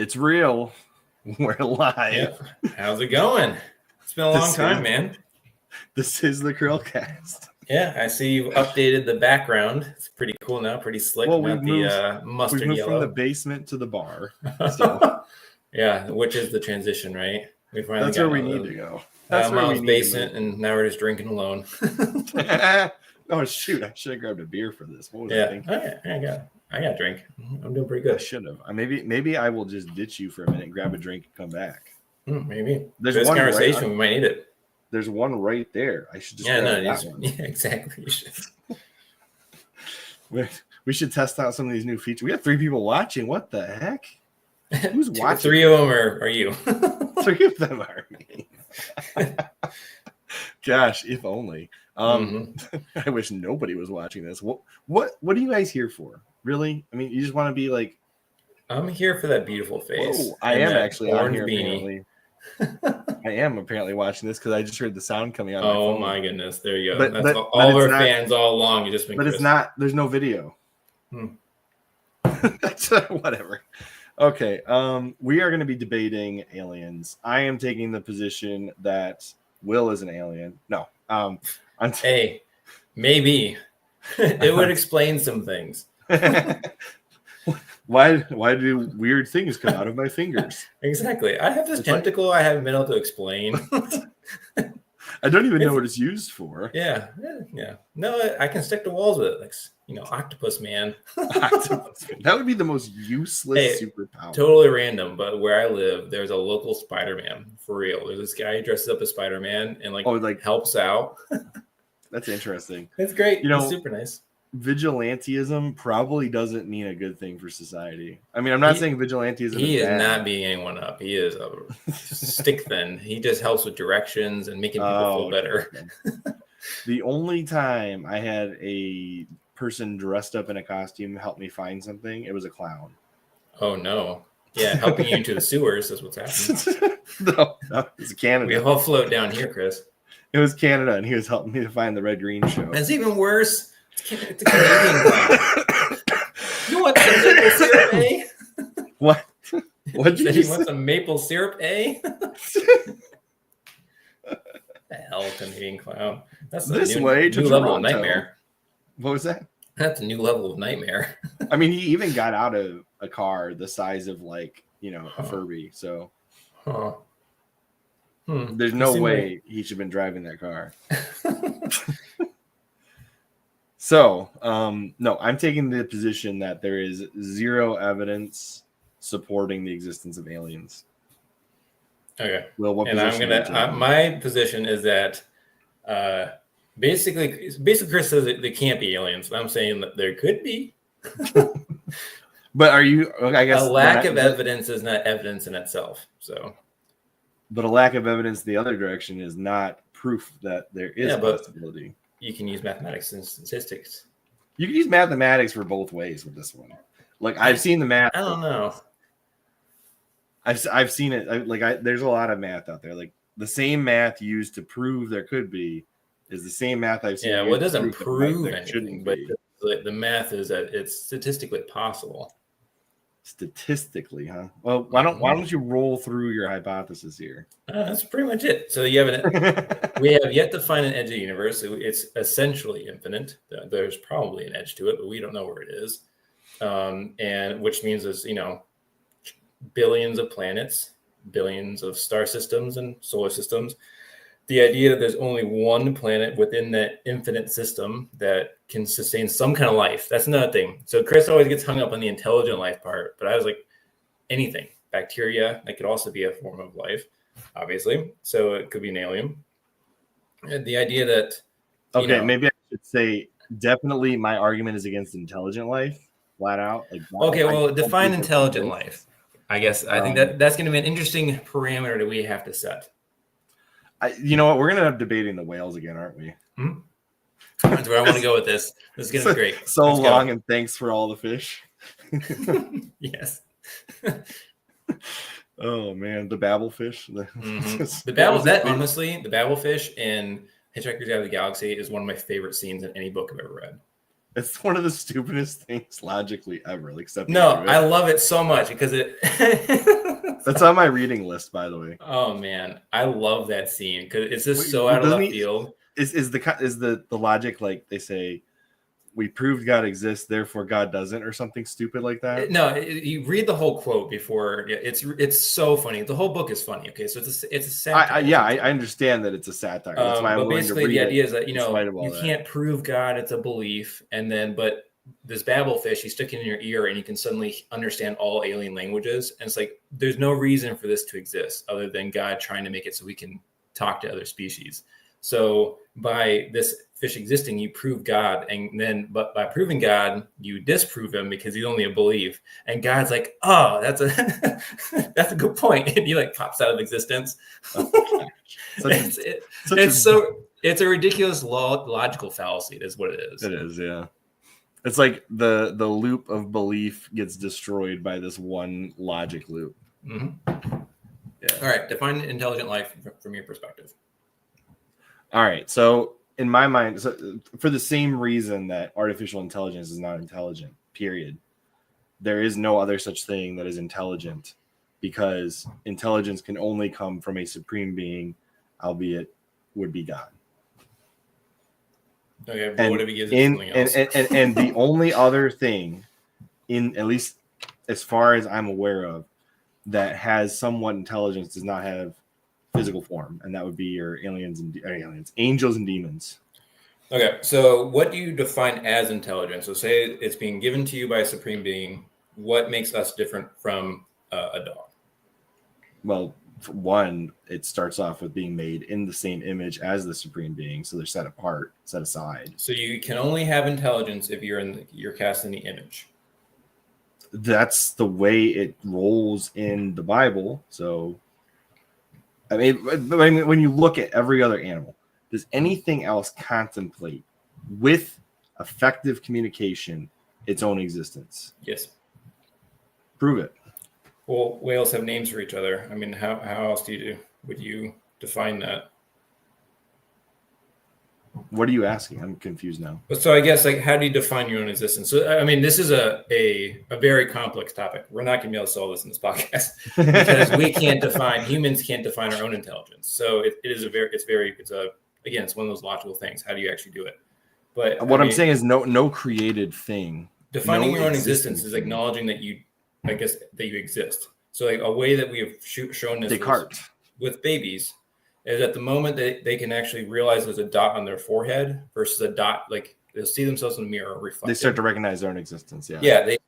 It's real. We're live. Yep. How's it going? It's been a long time, man. This is the CHRILLCAST. Yeah, I see you've updated the background. It's pretty cool now, pretty slick. Well, not the mustard we've moved yellow. from the basement to the bar. So yeah, which is the transition, right? We finally that's where we need to go. That's where Mom's basement, and now we're just drinking alone. Oh shoot! I should have grabbed a beer for this. What was I thinking? I got a drink. I'm doing pretty good. I should have. Maybe I will just ditch you for a minute, grab a drink, and come back. Maybe. There's this one conversation, right, we might need it. There's one right there. I should just one. Yeah, exactly. You should. We should test out some of these new features. We have 3 people watching. What the heck? Who's watching? 3 of them are you. 3 of them are me. Gosh, if only. I wish nobody was watching this. What are you guys here for? Really? I mean, you just want to be like, I'm here for that beautiful face. Whoa, I am actually on here beanie. Apparently. I am apparently watching this because I just heard the sound coming out. Oh my phone. goodness, there you go. But all our fans all along. You just been. But it's not. There's no video. Whatever. Okay. We are going to be debating aliens. I am taking the position that Will is an alien. No. Hey, maybe it would explain some things. Why do weird things come out of my fingers? Exactly. I have this tentacle I haven't been able to explain. I don't even know what it's used for. Yeah. No, I can stick to walls with it, like Octopus Man. That would be the most useless superpower. Totally random, but where I live, there's a local Spider-Man for real. There's this guy who dresses up as Spider-Man and helps out. That's interesting. It's great. It's super nice. Vigilantism probably doesn't mean a good thing for society. I mean, I'm not saying vigilantism. He is not beating anyone up. He is a stick thin. He just helps with directions and making people feel better. The only time I had a person dressed up in a costume help me find something, it was a clown. Oh no! Yeah, helping you into the sewers is what's happening. No, it's Canada. We all float down here, Chris. It was Canada, and he was helping me to find the Red Green Show. That's even worse. It's a Canadian clown. You want some maple syrup, eh? What? What did you say? Want some maple syrup, eh? The hell, Canadian clown. That's a new level of nightmare. What was that? That's a new level of nightmare. I mean, he even got out of a car the size of a Furby. So there's no way he should have been driving that car. So, no, I'm taking the position that there is zero evidence supporting the existence of aliens. Okay. Well, what and position? My position is that basically Chris says that they can't be aliens. I'm saying that there could be. But are you? I guess a lack of evidence is not evidence in itself. So, but a lack of evidence the other direction is not proof that there is a possibility. You can use mathematics and statistics. You can use mathematics for both ways with this one. Like I've seen the math. I don't know. I've seen it. There's a lot of math out there. Like the same math used to prove there could be is the same math I've seen. Yeah, well, it doesn't prove anything, but the math is that it's statistically possible. Statistically, huh? Well, why don't you roll through your hypothesis here? That's pretty much it. So we have yet to find an edge of the universe. It's essentially infinite. There's probably an edge to it, but we don't know where it is. And which means there's billions of planets, billions of star systems and solar systems. The idea that there's only one planet within that infinite system that can sustain some kind of life. That's another thing. So Chris always gets hung up on the intelligent life part, but I was like, anything. Bacteria, that could also be a form of life, obviously. So it could be an alien. And the idea that... maybe I should say, definitely my argument is against intelligent life, flat out. Define intelligent life. I guess I think that's going to be an interesting parameter that we have to set. You know what? We're going to end up debating the whales again, aren't we? That's where I want to go with this. This is going to be great. Let's long go. And thanks for all the fish. Yes. Oh, man. The babblefish. The babblefish in Hitchhiker's Guide to the Galaxy is one of my favorite scenes in any book I've ever read. It's one of the stupidest things logically ever, like stepping No, through I it. love it so much because it. That's on my reading list, by the way. Oh man, I love that scene because it's just Wait, so out of doesn't left he? field. Is the logic like they say, we proved God exists, therefore God doesn't, or something stupid like that? No, you read the whole quote before. It's so funny. The whole book is funny. Okay, so it's a satire. I understand that it's a satire. That's why I'm But willing to basically, the read idea it is that in spite of all you that. can't prove God; it's a belief. And then, but this babblefish, you stick it in your ear, and you can suddenly understand all alien languages. And it's like there's no reason for this to exist other than God trying to make it so we can talk to other species. So by this fish existing, you prove God, and then but by proving God, you disprove him because he's only a belief. And God's like, oh, that's a that's a good point, and he like pops out of existence. Oh, It's a ridiculous logical fallacy. Is what it is. It is, yeah. It's like the loop of belief gets destroyed by this one logic loop. Mm-hmm. Yeah. All right, define intelligent life from your perspective. All right, so in my mind, for the same reason that artificial intelligence is not intelligent, period, there is no other such thing that is intelligent, because intelligence can only come from a supreme being, albeit would be God. Okay, but what if he gives it something else? And the only other thing, in at least as far as I'm aware of, that has somewhat intelligence does not have physical form, and that would be your angels and demons. Okay, so what do you define as intelligence? So say it's being given to you by a supreme being. What makes us different from a dog? Well, for one, it starts off with being made in the same image as the supreme being, so they're set apart, set aside. So you can only have intelligence if you're cast in the image. That's the way it rolls in the Bible. So I mean, when you look at every other animal, does anything else contemplate with effective communication its own existence? Yes. Prove it. Well, whales have names for each other. I mean, how else would you define that? What are you asking? I'm confused now. So I guess, like, how do you define your own existence? So I mean, this is a very complex topic. We're not going to be able to solve this in this podcast because humans can't define our own intelligence. So it's one of those logical things. How do you actually do it? But what I'm saying is no created thing. Defining your own existence is acknowledging that you exist. So like a way that we have shown this with babies is at the moment they can actually realize there's a dot on their forehead versus a dot, like they'll see themselves in the mirror reflected. They start to recognize their own existence. Yeah, they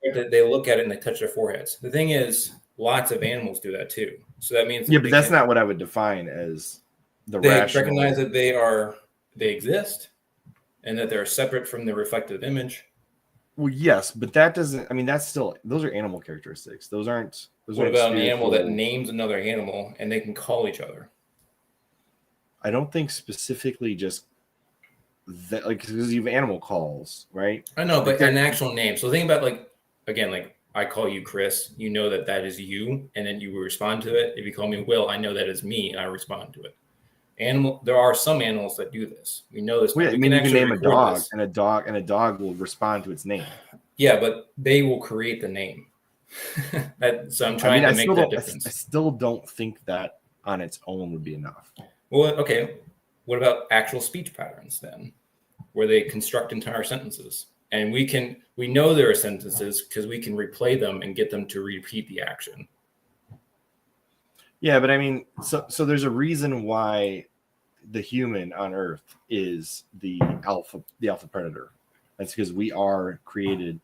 look at it and they touch their foreheads. The thing is, lots of animals do that too. So that means but that's not what I would define as they recognize that they exist and that they're separate from the reflective image. Well, yes, but that doesn't. I mean, that's still, those are animal characteristics. Those aren't. What about an animal that names another animal and they can call each other? I don't think specifically just that, like, because you have animal calls, right? I know, but an actual name. So think about, like, again, like I call you Chris, you know that is you, and then you respond to it. If you call me Will, I know that is me, and I respond to it. There are some animals that do this. We know this. I mean, you can name a dog, and a dog will respond to its name. Yeah, but they will create the name. So I'm trying to make that difference. I still don't think that on its own would be enough. Well, okay. What about actual speech patterns then, where they construct entire sentences? And we know there are sentences because we can replay them and get them to repeat the action. Yeah, but I mean, so there's a reason why the human on Earth is the alpha predator. That's because we are created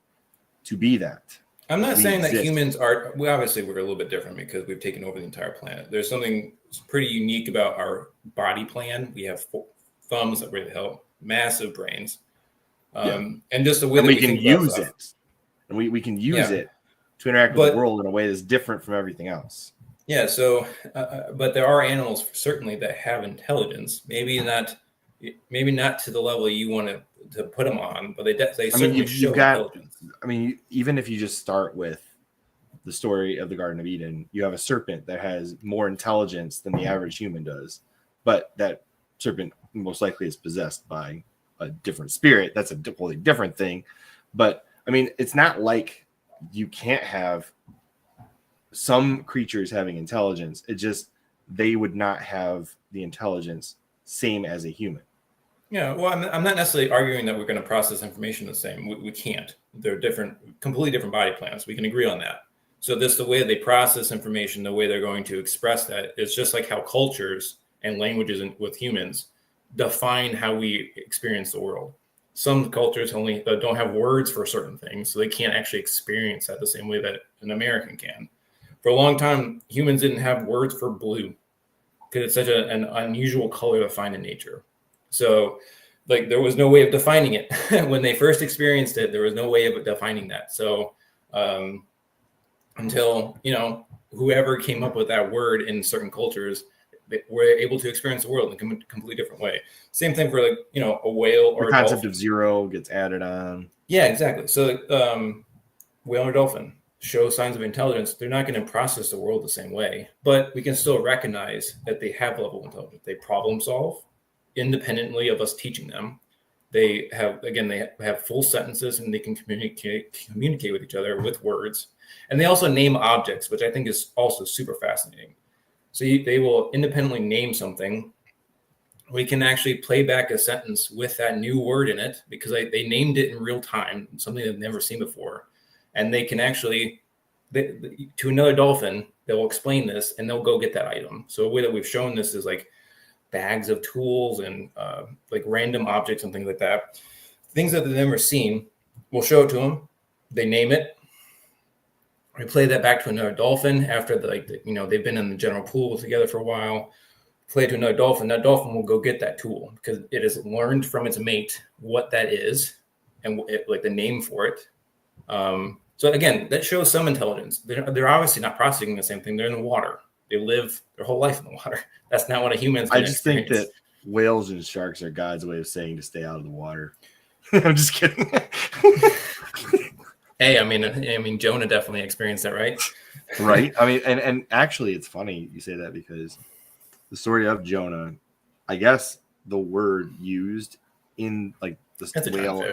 to be that. I'm not saying that humans are. Well, obviously, we're a little bit different because we've taken over the entire planet. There's something pretty unique about our body plan. We have thumbs that really help, massive brains, and just the way that we can use it, and we can use it to interact with the world in a way that's different from everything else. Yeah. So, but there are animals certainly that have intelligence. Maybe not to the level you want to put them on, but they certainly show intelligence. I mean, even if you just start with the story of the Garden of Eden, you have a serpent that has more intelligence than the average human does, but that serpent most likely is possessed by a different spirit. That's a totally different thing. But I mean, it's not like you can't have some creatures having intelligence. It just they would not have the intelligence same as a human. Yeah, well, I'm not necessarily arguing that we're going to process information the same. We can't. They're different, completely different body plans. We can agree on that. So the way they process information, the way they're going to express that, is just like how cultures and languages with humans define how we experience the world. Some cultures only don't have words for certain things, so they can't actually experience that the same way that an American can. For a long time, humans didn't have words for blue because it's such an unusual color to find in nature. So like there was no way of defining it. When they first experienced it, there was no way of defining that. So until, whoever came up with that word in certain cultures, they were able to experience the world in a completely different way. Same thing for like, a whale or the concept of zero gets added on. Yeah, exactly. So whale or dolphin show signs of intelligence. They're not going to process the world the same way, but we can still recognize that they have level of intelligence. They problem solve independently of us teaching them. They have full sentences and they can communicate with each other with words. And they also name objects, which I think is also super fascinating. So they will independently name something. We can actually play back a sentence with that new word in it because they named it in real time, something they've never seen before. And they can actually, to another dolphin, they'll explain this and they'll go get that item. So a way that we've shown this is like bags of tools and like random objects and things like that. Things that they've never seen, we'll show it to them. They name it. We play that back to another dolphin after they've been in the general pool together for a while. Play to another dolphin. That dolphin will go get that tool because it has learned from its mate what that is and like the name for it. So again, that shows some intelligence. They're obviously not processing the same thing. They're in the water. They live their whole life in the water. That's not what a human's going to experience. I just think that whales and sharks are God's way of saying to stay out of the water. I'm just kidding. Hey, I mean, Jonah definitely experienced that, right? Right. I mean, and actually, it's funny you say that because the story of Jonah, I guess the word used in like the whale.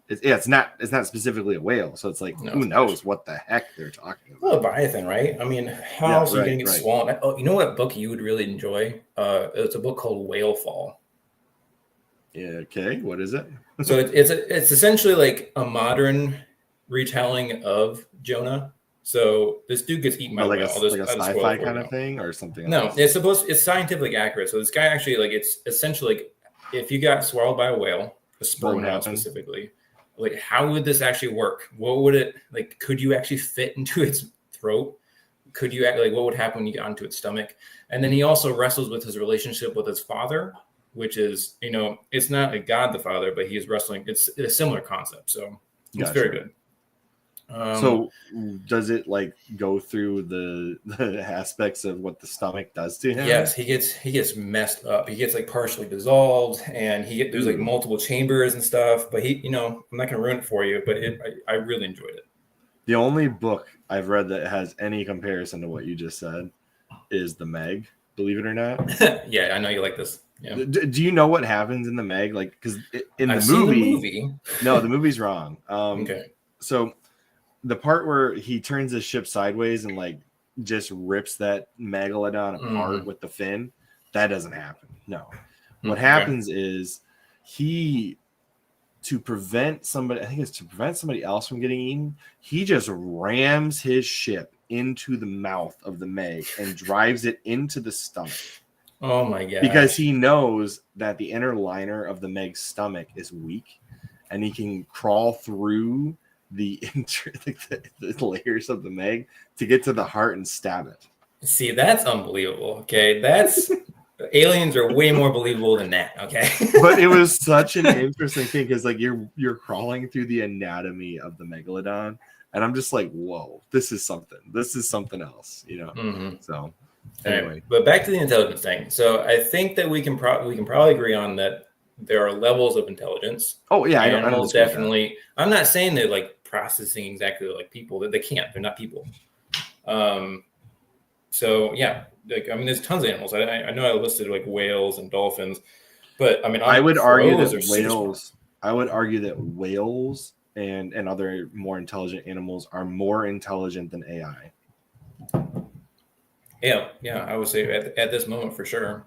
It's not specifically a whale, so it's like who knows what the heck they're talking about. Well, Leviathan, right? I mean, how else are you going to get swallowed? Oh, you know what book you would really enjoy? It's a book called Whale Fall. Yeah. Okay. What is it? So it's essentially like a modern retelling of Jonah. So this dude gets eaten by like a whale. Like a sci-fi kind of thing or something. No, it's scientifically accurate. So this guy actually it's essentially like if you got swallowed by a whale, a sperm whale specifically. Like, how would this actually work? What would it like? Could you actually fit into its throat? Could you what would happen when you got onto its stomach? And then he also wrestles with his relationship with his father, which is, it's not like God the Father, but he is wrestling. It's a similar concept. So it's very good. So does it like go through the aspects of what the stomach does to him? Yes, he gets messed up. He gets like partially dissolved, and there's like multiple chambers and stuff. But I'm not gonna ruin it for you, but I really enjoyed it. The only book I've read that has any comparison to what you just said is The Meg. Believe it or not. Yeah, I know you like this. Yeah. Do you know what happens in The Meg? Like, because in I've the movie, seen the movie. No, the movie's wrong. Okay. So the part where he turns his ship sideways and like just rips that megalodon apart with the fin, that doesn't happen. No. What happens is to prevent somebody else from getting eaten, he just rams his ship into the mouth of the Meg and drives it into the stomach. Oh my god. Because he knows that the inner liner of the Meg's stomach is weak and he can crawl through the layers of the Meg to get to the heart and stab it. See, that's unbelievable. Okay, that's aliens are way more believable than that. Okay, but it was such an interesting thing because like you're crawling through the anatomy of the megalodon, and I'm just like, whoa, this is something else, So anyway, right. But back to the intelligence thing. So I think that we can probably agree on that. There are levels of intelligence. Oh yeah, animals definitely. I'm not saying they're like processing exactly like people. That they can't. They're not people. So yeah, there's tons of animals. I know I listed like whales and dolphins. But I mean, I would argue crows that are super smart. whales. I would argue that whales and other more intelligent animals are more intelligent than AI. Yeah, I would say at this moment for sure.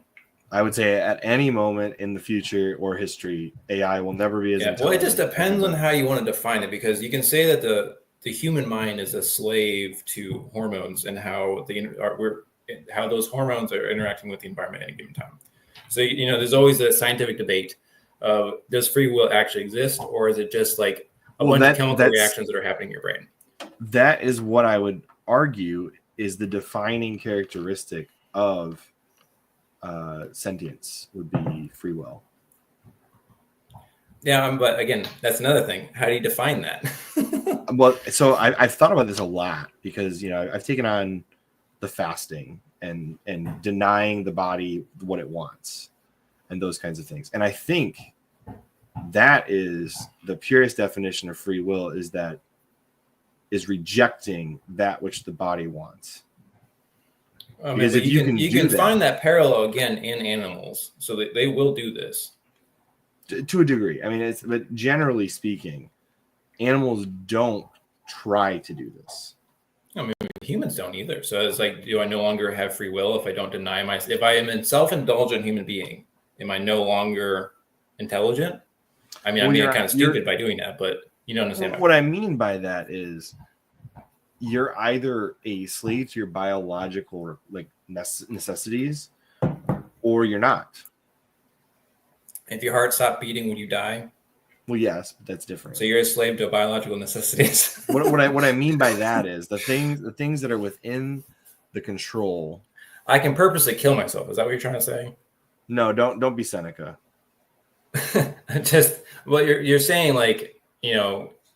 I would say at any moment in the future or history, AI will never be as Yeah, well, it intelligent. just depends on how you want to define it, because you can say that the human mind is a slave to hormones and how how those hormones are interacting with the environment at any given time. So there's always a scientific debate of, does free will actually exist, or is it just like a bunch of chemical reactions that are happening in your brain? That is what I would argue is the defining characteristic of sentience would be free will. Yeah, but again, that's another thing. How do you define that? Well, so I've thought about this a lot because I've taken on the fasting and denying the body what it wants and those kinds of things, and I think that is the purest definition of free will, is rejecting that which the body wants. Because if you can find that parallel again in animals, so that they will do this to a degree. I mean, but generally speaking, animals don't try to do this. I mean, humans don't either. So it's like, do I no longer have free will if I don't deny myself? If I am a self-indulgent human being, am I no longer intelligent? I mean, I'm being kind of stupid by doing that, but you don't understand. What I mean by that is, you're either a slave to your biological necessities, or you're not. If your heart stopped beating, would you die? Well, yes, but that's different. So you're a slave to biological necessities. what I mean by that is the things that are within the control. I can purposely kill myself. Is that what you're trying to say? No, don't be Seneca. Just you're saying, like,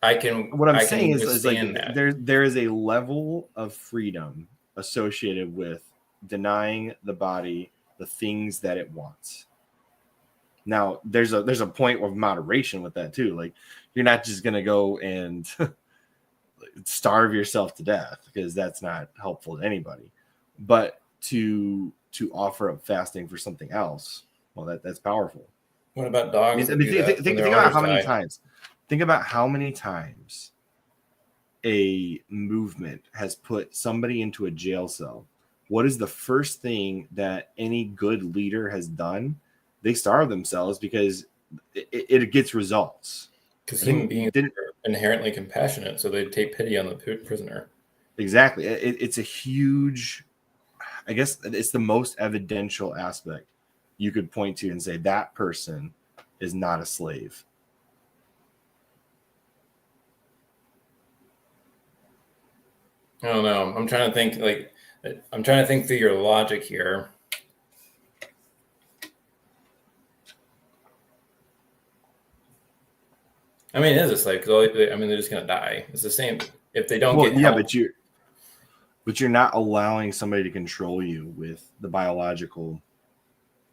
I can. What I'm I saying is like that. there is a level of freedom associated with denying the body the things that it wants. Now, there's a point of moderation with that too. Like, you're not just gonna go and starve yourself to death, because that's not helpful to anybody. But to offer up fasting for something else, well, that's powerful. What about dogs? I mean, think about how many times. Think about how many times a movement has put somebody into a jail cell. What is the first thing that any good leader has done? They starve themselves because it gets results. Because human beings are inherently compassionate, so they take pity on the prisoner. Exactly. It's a huge, I guess it's the most evidential aspect you could point to and say that person is not a slave. I don't know. I'm trying to think through your logic here. I mean, it is a slave because they're just going to die. It's the same if they don't get help. But you're not allowing somebody to control you with the biological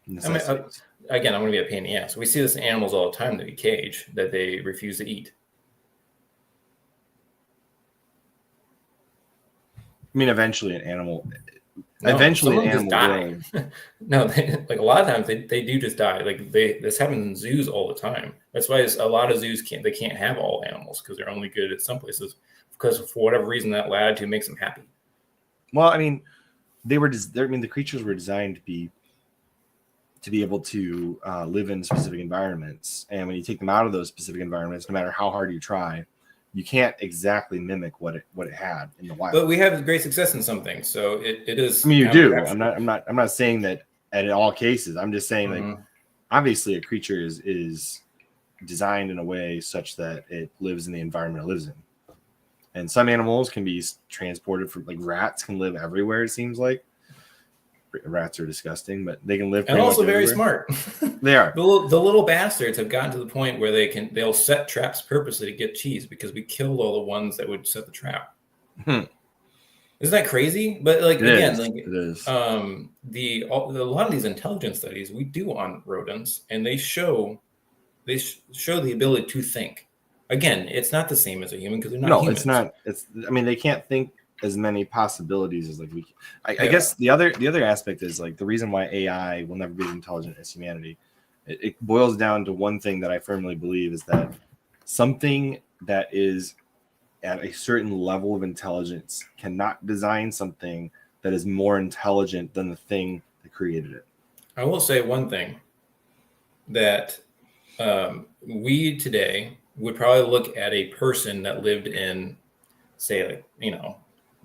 necessities. Again, I'm going to be a pain in the ass. We see this in animals all the time that we cage, that they refuse to eat. I mean, eventually an animal will. Die. No, like a lot of times they do just die. Like this happens in zoos all the time. That's why a lot of zoos can't have all animals, because they're only good at some places, because for whatever reason that latitude makes them happy. Well, I mean, the creatures were designed to be able to live in specific environments, and when you take them out of those specific environments, no matter how hard you try, you can't exactly mimic what it had in the wild. But we have great success in some things, so it is. I mean, you do. I'm not saying that in all cases. I'm just saying like, obviously, a creature is designed in a way such that it lives in the environment it lives in, and some animals can be transported from, like rats can live everywhere. It seems like rats are disgusting, but they can live. And also very smart. They are. The little bastards have gotten to the point where they'll set traps purposely to get cheese, because we killed all the ones that would set the trap. Isn't that crazy? But like, again, it is. A lot of these intelligence studies we do on rodents, and they show the ability to think. Again, it's not the same as a human, because they're not humans. No, it's not. I mean, they can't think as many possibilities as like we can. I guess the other aspect is like the reason why AI will never be as intelligent as humanity It boils down to one thing that I firmly believe is that something that is at a certain level of intelligence cannot design something that is more intelligent than the thing that created it. I will say one thing that we today would probably look at a person that lived in, say, like,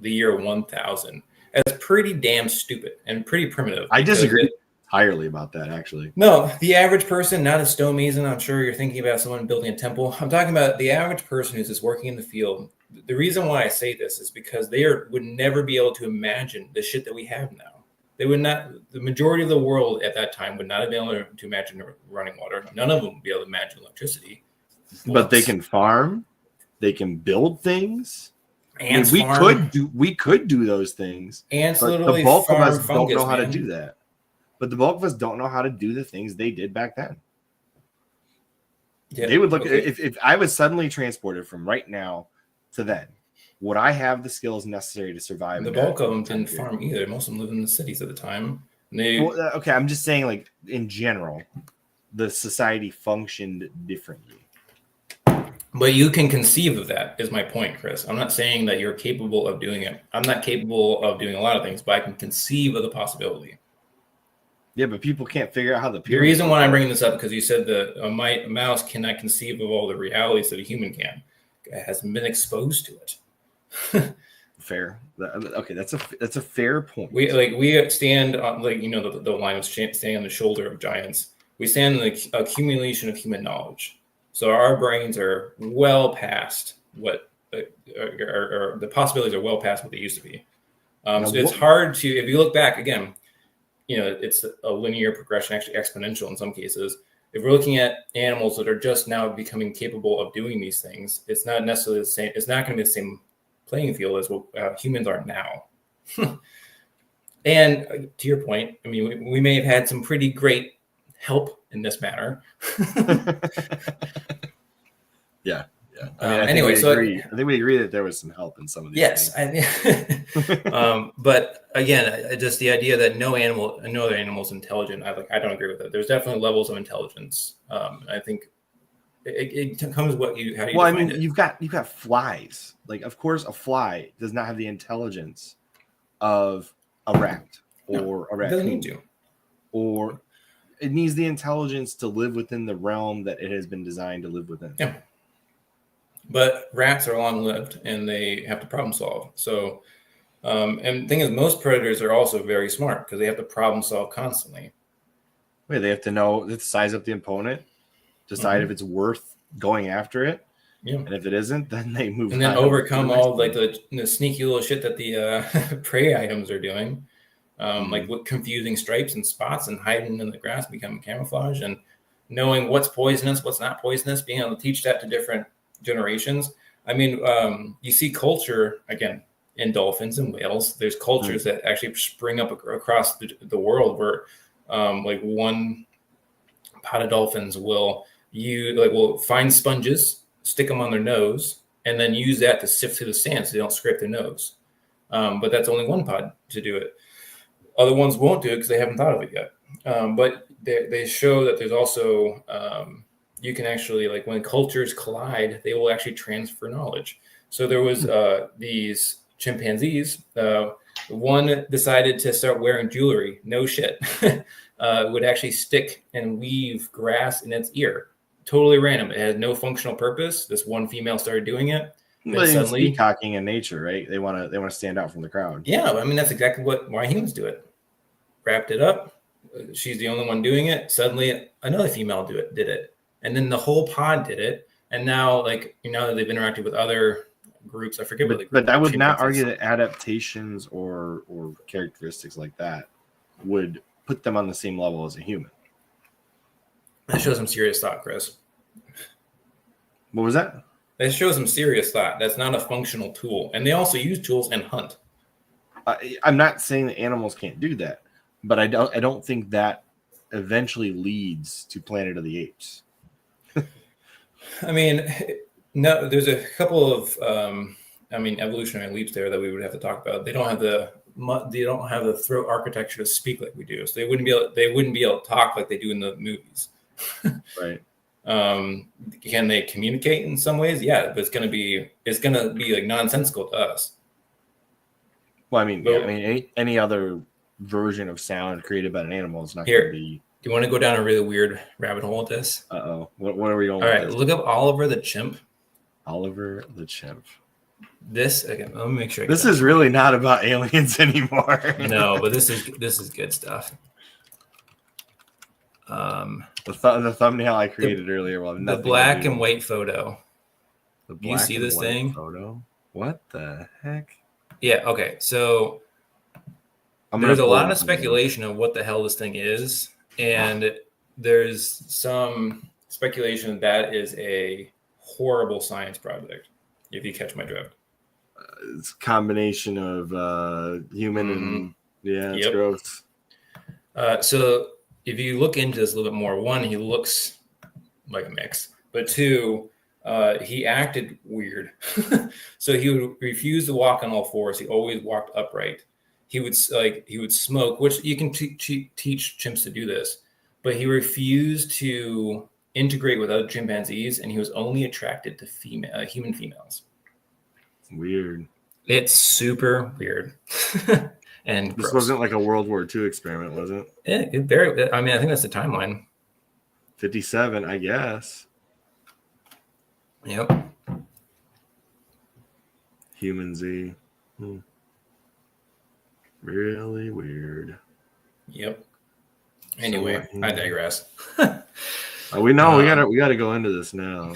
the year 1000 as pretty damn stupid and pretty primitive. I disagree entirely about that, actually. No, the average person, not a stonemason. I'm sure you're thinking about someone building a temple. I'm talking about the average person who's just working in the field. The reason why I say this is because they would never be able to imagine the shit that we have now. They would not. The majority of the world at that time would not have been able to imagine running water. None of them would be able to imagine electricity. But they can farm. They can build things. Ants we could do those things. Ants but literally the bulk of us farm don't fungus, know how man. to do that. But the bulk of us don't know how to do the things they did back then. Yeah, they would look if I was suddenly transported from right now to then, would I have the skills necessary to survive? The bulk of them didn't farm either. Most of them lived in the cities at the time. Okay, I'm just saying, like, in general, the society functioned differently. But you can conceive of that, is my point, Chris. I'm not saying that you're capable of doing it. I'm not capable of doing a lot of things, but I can conceive of the possibility. Yeah, but people can't figure out how the reason why I'm bringing this up, because you said that a mouse cannot conceive of all the realities that a human can. It hasn't been exposed to it. Fair. Okay, that's a fair point. We stand on, the line of standing on the shoulder of giants. We stand on the accumulation of human knowledge. So our brains are well past what or the possibilities are well past what they used to be. So it's hard to, if you look back again, it's a linear progression, actually exponential in some cases. If we're looking at animals that are just now becoming capable of doing these things, it's not necessarily the same. It's not going to be the same playing field as what humans are now. And to your point, I mean, we may have had some pretty great help in this matter. Yeah. I think we agree that there was some help in some of these. Yes, but again, just the idea that no other animal is intelligent. I don't agree with that. There's definitely levels of intelligence. I think it comes how you. Well, I mean, you've got flies. Like, of course, a fly does not have the intelligence of a rat or a raccoon. It doesn't need to. Or it needs the intelligence to live within the realm that it has been designed to live within. Yeah. But rats are long-lived and they have to problem solve. So, and the thing is, most predators are also very smart because they have to problem solve constantly. Wait, they have to know to size up the opponent, decide if it's worth going after it. Yeah. And if it isn't, then they move. And then overcome all the sneaky little shit that the prey items are doing. Like with confusing stripes and spots and hiding in the grass, becoming camouflage, and knowing what's poisonous, what's not poisonous, being able to teach that to different generations. I mean, you see culture again in dolphins and whales. There's cultures that actually spring up across the world where like one pod of dolphins will find sponges, stick them on their nose, and then use that to sift through the sand so they don't scrape their nose. But that's only one pod to do it. Other ones won't do it because they haven't thought of it yet. But they show that there's also you can actually, like, when cultures collide, they will actually transfer knowledge. So there was these chimpanzees. One decided to start wearing jewelry. No shit. Would actually stick and weave grass in its ear. Totally random. It had no functional purpose. This one female started doing it. But suddenly, peacocking in nature, right? They want to stand out from the crowd. Yeah, I mean, that's exactly why humans do it. Wrapped it up. She's the only one doing it. Suddenly, another female did it, and then the whole pod did it. And now, that they've interacted with other groups, I forget what the group. But I would not argue that adaptations or characteristics like that would put them on the same level as a human. That shows some serious thought, Chris. What was that? That shows some serious thought. That's not a functional tool. And they also use tools and hunt. I'm not saying that animals can't do that, but I don't think that eventually leads to Planet of the Apes. I mean, no, there's a couple of evolutionary leaps there that we would have to talk about. They don't have the throat architecture to speak like we do. So they wouldn't be able to talk like they do in the movies. Right. Can they communicate in some ways? Yeah, but it's gonna be like nonsensical to us. Well, I mean, any other version of sound created by an animal is not Here, going to be. do you want to go down a really weird rabbit hole with this? What are we going All with right, this? look up Oliver the chimp. Oliver the chimp. This again. Let me make sure. This is really not about aliens anymore. No, but this is good stuff. The thumbnail I created earlier will have the nothing black to do and white photo. The Do you see this thing? Photo? What the heck? Yeah. Okay. So there's a lot of speculation of what the hell this thing is, and there's some speculation that is a horrible science project. If you catch my drift. It's a combination of human and it's gross. So if you look into this a little bit more, one, he looks like a mix, but two, he acted weird. So he would refuse to walk on all fours. He always walked upright. He would smoke, which you can teach chimps to do this, but he refused to integrate with other chimpanzees, and he was only attracted to human females. Weird. It's super weird. And this wasn't like a World War II experiment, was it? I think that's the timeline. 57, I guess. Yep. Human Z. Really weird. Yep. Anyway, I digress. We gotta go into this now.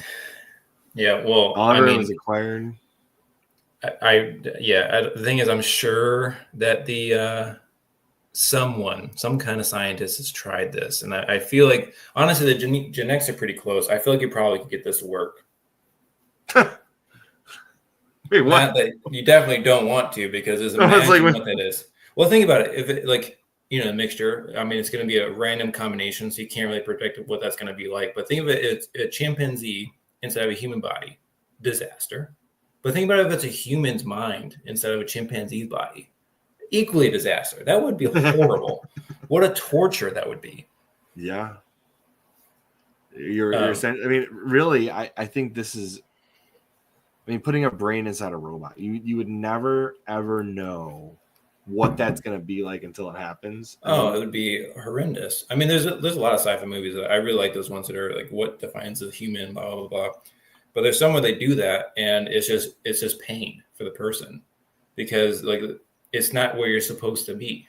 Yeah, well, Oliver was acquired. The thing is, I'm sure that some kind of scientist has tried this, and I feel like honestly the genetics are pretty close. I feel like you probably could get this to work. Wait, what? Not that you definitely don't want to, because there's what that is. Well, think about it. If it a mixture, I mean, it's going to be a random combination, so you can't really predict what that's going to be like. But think of it, it's a chimpanzee inside of a human body. Disaster. But think about it, if it's a human's mind instead of a chimpanzee's body. Equally a disaster. That would be horrible. What a torture that would be. Yeah. You're saying, I mean, really, I think this is, putting a brain inside a robot, you would never, ever know what that's going to be like until it happens. It would be horrendous. I mean, there's a lot of sci-fi movies that I really like, those ones that are like, what defines a human, blah, blah, blah. But there's some where they do that, and it's just pain for the person, because like it's not where you're supposed to be.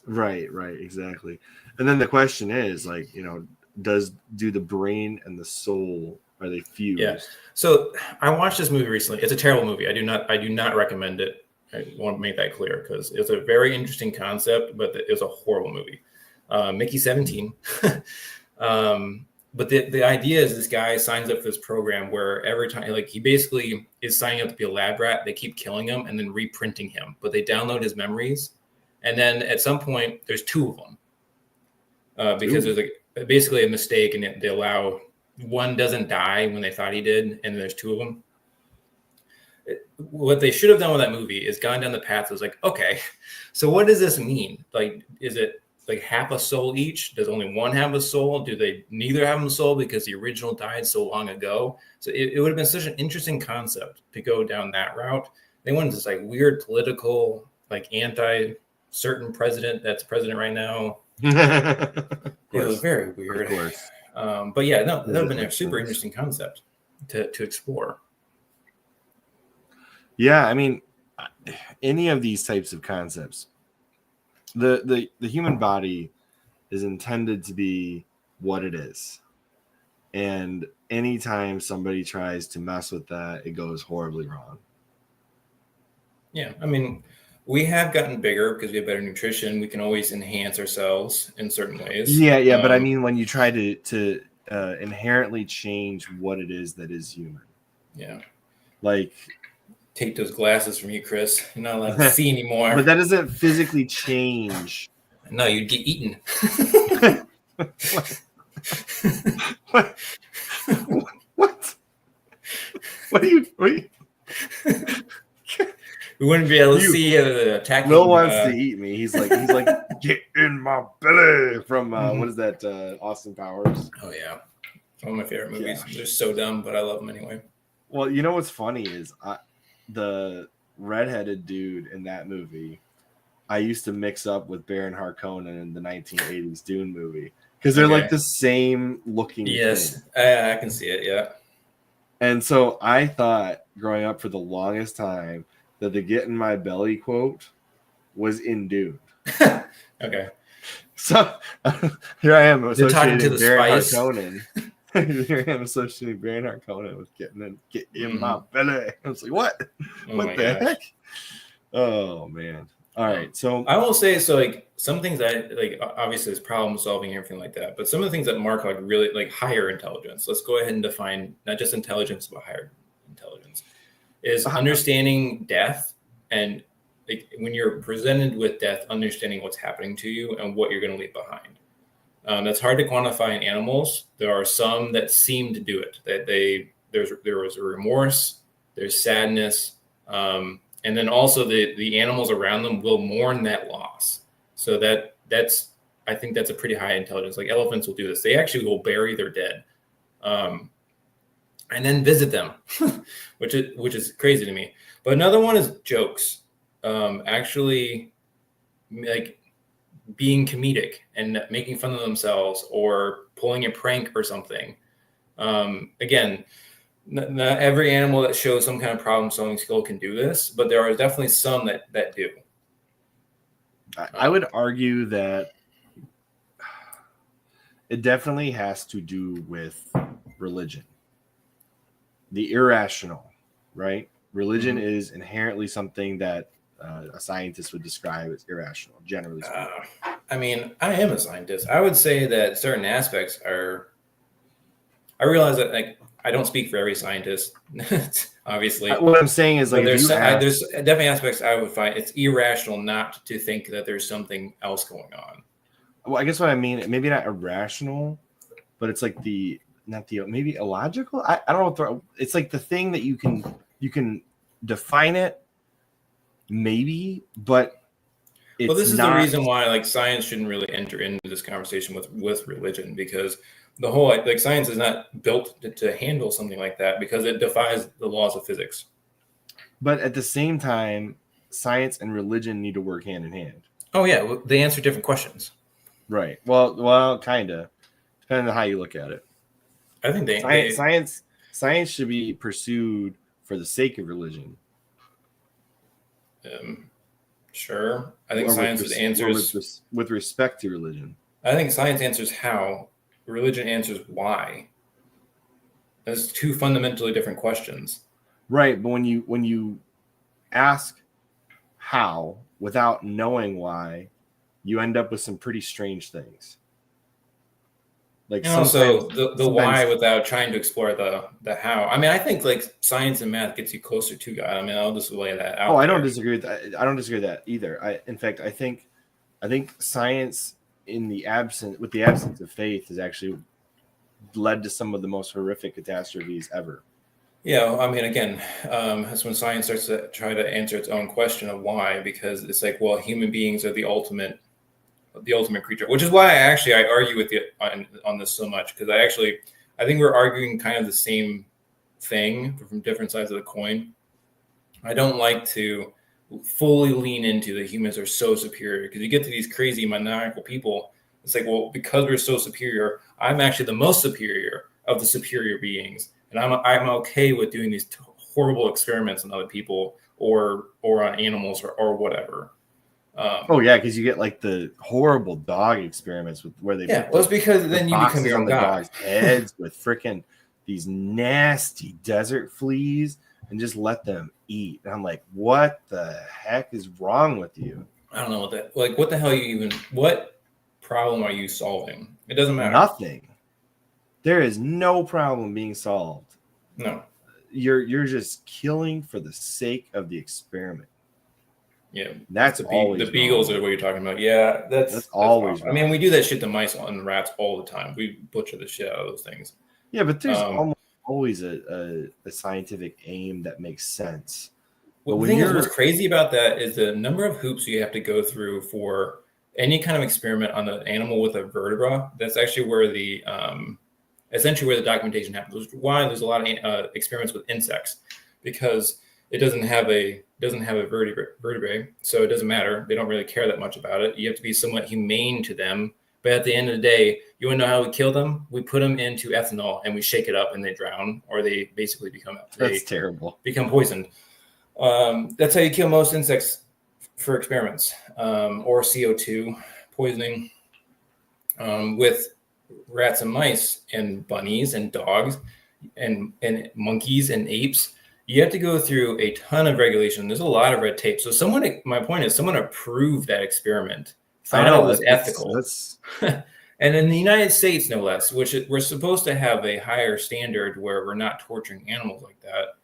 Right, exactly. And then the question is, like, do the brain and the soul, are they fused? Yeah. So I watched this movie recently. It's a terrible movie. I do not recommend it. I want to make that clear, because it's a very interesting concept, but it was a horrible movie. Mickey 17. But the idea is this guy signs up for this program where every time, like, he basically is signing up to be a lab rat. They keep killing him and then reprinting him, but they download his memories. And then at some point, there's two of them because there's basically a mistake, and they allow one doesn't die when they thought he did, and there's two of them. What they should have done with that movie is gone down the path. It was like, okay, so what does this mean? Like, is it like half a soul each? Does only one have a soul? Do they neither have a soul because the original died so long ago? So it would have been such an interesting concept to go down that route. They went this like weird political, like anti-certain president that's president right now. It was very weird. Of course. But yeah, no, that would have been a super interesting concept to explore. Yeah, I mean, any of these types of concepts, the human body is intended to be what it is, and anytime somebody tries to mess with that, it goes horribly wrong. Yeah, I mean, we have gotten bigger because we have better nutrition. We can always enhance ourselves in certain ways. Yeah, but I mean, when you try to inherently change what it is that is human, like. Take those glasses from you, Chris. You're not allowed to see anymore. But that doesn't physically change. No, you'd get eaten. What? What are you? We wouldn't be able to see attacking. Will wants to eat me. He's like get in my belly from what is that? Austin Powers. Oh yeah, one of my favorite movies. Gosh. They're so dumb, but I love them anyway. Well, you know what's funny is the redheaded dude in that movie, I used to mix up with Baron Harkonnen in the 1980s Dune movie because they're like the same looking. Yes, thing. I can see it. Yeah. And so I thought growing up for the longest time that the "get in my belly" quote was in Dune. Okay. So here I am associating to the Baron spice. Harkonnen. Here I am associating Baron Harkonnen with get in my belly. I was like, what? What the heck? Oh man. All right. So I will say, so like some things I like, obviously there's problem solving and everything like that, but some of the things that mark like really like higher intelligence, let's go ahead and define not just intelligence, but higher intelligence, is understanding death. And like when you're presented with death, understanding what's happening to you and what you're going to leave behind. That's hard to quantify in animals. There are some that seem to do it, that there was a remorse, there's sadness, and then also the animals around them will mourn that loss. So I think that's a pretty high intelligence. Like elephants will do this. They actually will bury their dead, and then visit them, which is crazy to me. But another one is jokes. Actually, like being comedic and making fun of themselves or pulling a prank or something. Again, not every animal that shows some kind of problem-solving skill can do this, but there are definitely some that do. I would argue that it definitely has to do with religion. The irrational, right? Religion is inherently something that a scientist would describe as irrational, generally speaking. I mean, I am a scientist. I would say that certain aspects are. I realize that like I don't speak for every scientist, obviously. What I'm saying is like there's definitely aspects I would find it's irrational not to think that there's something else going on. Well, I guess what I mean, maybe not irrational, but it's like maybe illogical. I don't know. It's like the thing that you can define it, maybe, but it's well, this is the reason why like science shouldn't really enter into this conversation with religion, because the whole like science is not built to handle something like that because it defies the laws of physics. But at the same time, science and religion need to work hand in hand. Oh yeah, they answer different questions. Right. Well, kind of, depending on how you look at it. I think science should be pursued for the sake of religion. Sure. I think science answers with respect to religion. I think science answers how, religion answers why. Those two fundamentally different questions. Right, but when you ask how without knowing why, you end up with some pretty strange things. Like also the why without trying to explore the how. I mean, I think like science and math gets you closer to God. I mean, I'll just lay that out. Oh, I don't disagree with that. I don't disagree with that either. In fact, I think science with the absence of faith has actually led to some of the most horrific catastrophes ever. Yeah, I mean, again, that's when science starts to try to answer its own question of why, because it's like, well, human beings are the ultimate creature, which is why I argue with you on this so much, because I think we're arguing kind of the same thing from different sides of the coin. I don't like to fully lean into that humans are so superior, because you get to these crazy maniacal people. It's like, well, because we're so superior, I'm actually the most superior of the superior beings, and I'm okay with doing these horrible experiments on other people or on animals or whatever. Oh yeah, because you get like the horrible dog experiments where they well, it's because then you become your own god. Dog's heads with freaking these nasty desert fleas and just let them eat. And I'm like, what the heck is wrong with you? I don't know what the hell what problem are you solving? It doesn't matter. Nothing. There is no problem being solved. No. You're just killing for the sake of the experiment. Yeah, that's always the beagles are what you're talking about. Yeah, that's always. I mean, we do that shit to mice and rats all the time. We butcher the shit out of those things. Yeah, but there's always a scientific aim that makes sense. Well, the thing is, what's crazy about that is the number of hoops you have to go through for any kind of experiment on an animal with a vertebra, that's actually where the essentially where the documentation happens. Which is why there's a lot of experiments with insects, because it doesn't have a vertebrae, so it doesn't matter. They don't really care that much about it. You have to be somewhat humane to them. But at the end of the day, you want to know how we kill them? We put them into ethanol and we shake it up and they drown, or they basically That's terrible. Become poisoned. That's how you kill most insects for experiments, or CO2 poisoning. With rats and mice and bunnies and dogs and monkeys and apes, you have to go through a ton of regulation. There's a lot of red tape. So my point is, someone approved that experiment. I know it was ethical. And in the United States, no less, which we're supposed to have a higher standard where we're not torturing animals like that,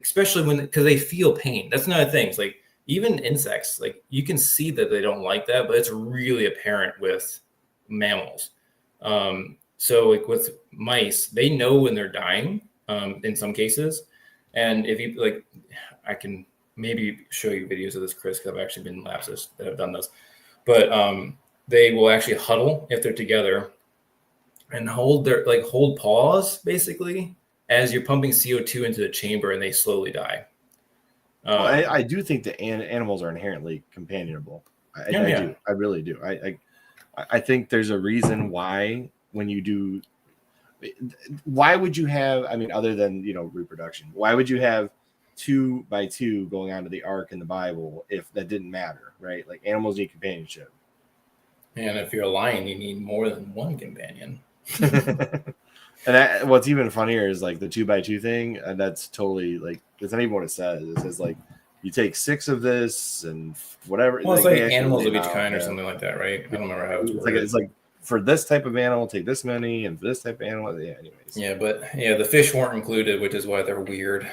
especially because they feel pain. That's another thing. It's like even insects, like you can see that they don't like that, but it's really apparent with mammals. So like with mice, they know when they're dying in some cases. And if you like, I can maybe show you videos of this, Chris, because I've actually been in labs that have done this. But they will actually huddle if they're together and hold paws basically as you're pumping CO2 into the chamber, and they slowly die. Well, I do think that animals are inherently companionable. I do. I really do. I think there's a reason why when you do. Why would you have? I mean, other than reproduction, why would you have 2 by 2 going onto the ark in the Bible if that didn't matter, right? Like animals need companionship. And if you're a lion, you need more than one companion. And what's even funnier is like the 2 by 2 thing, and that's totally like that's not even what it says. It says like you take 6 of this and whatever. Well, it's like animals of each kind or something like that, right? I don't remember how it's worded. It's like for this type of animal, take this many, and for this type of animal, yeah. Anyways. Yeah, but the fish weren't included, which is why they're weird.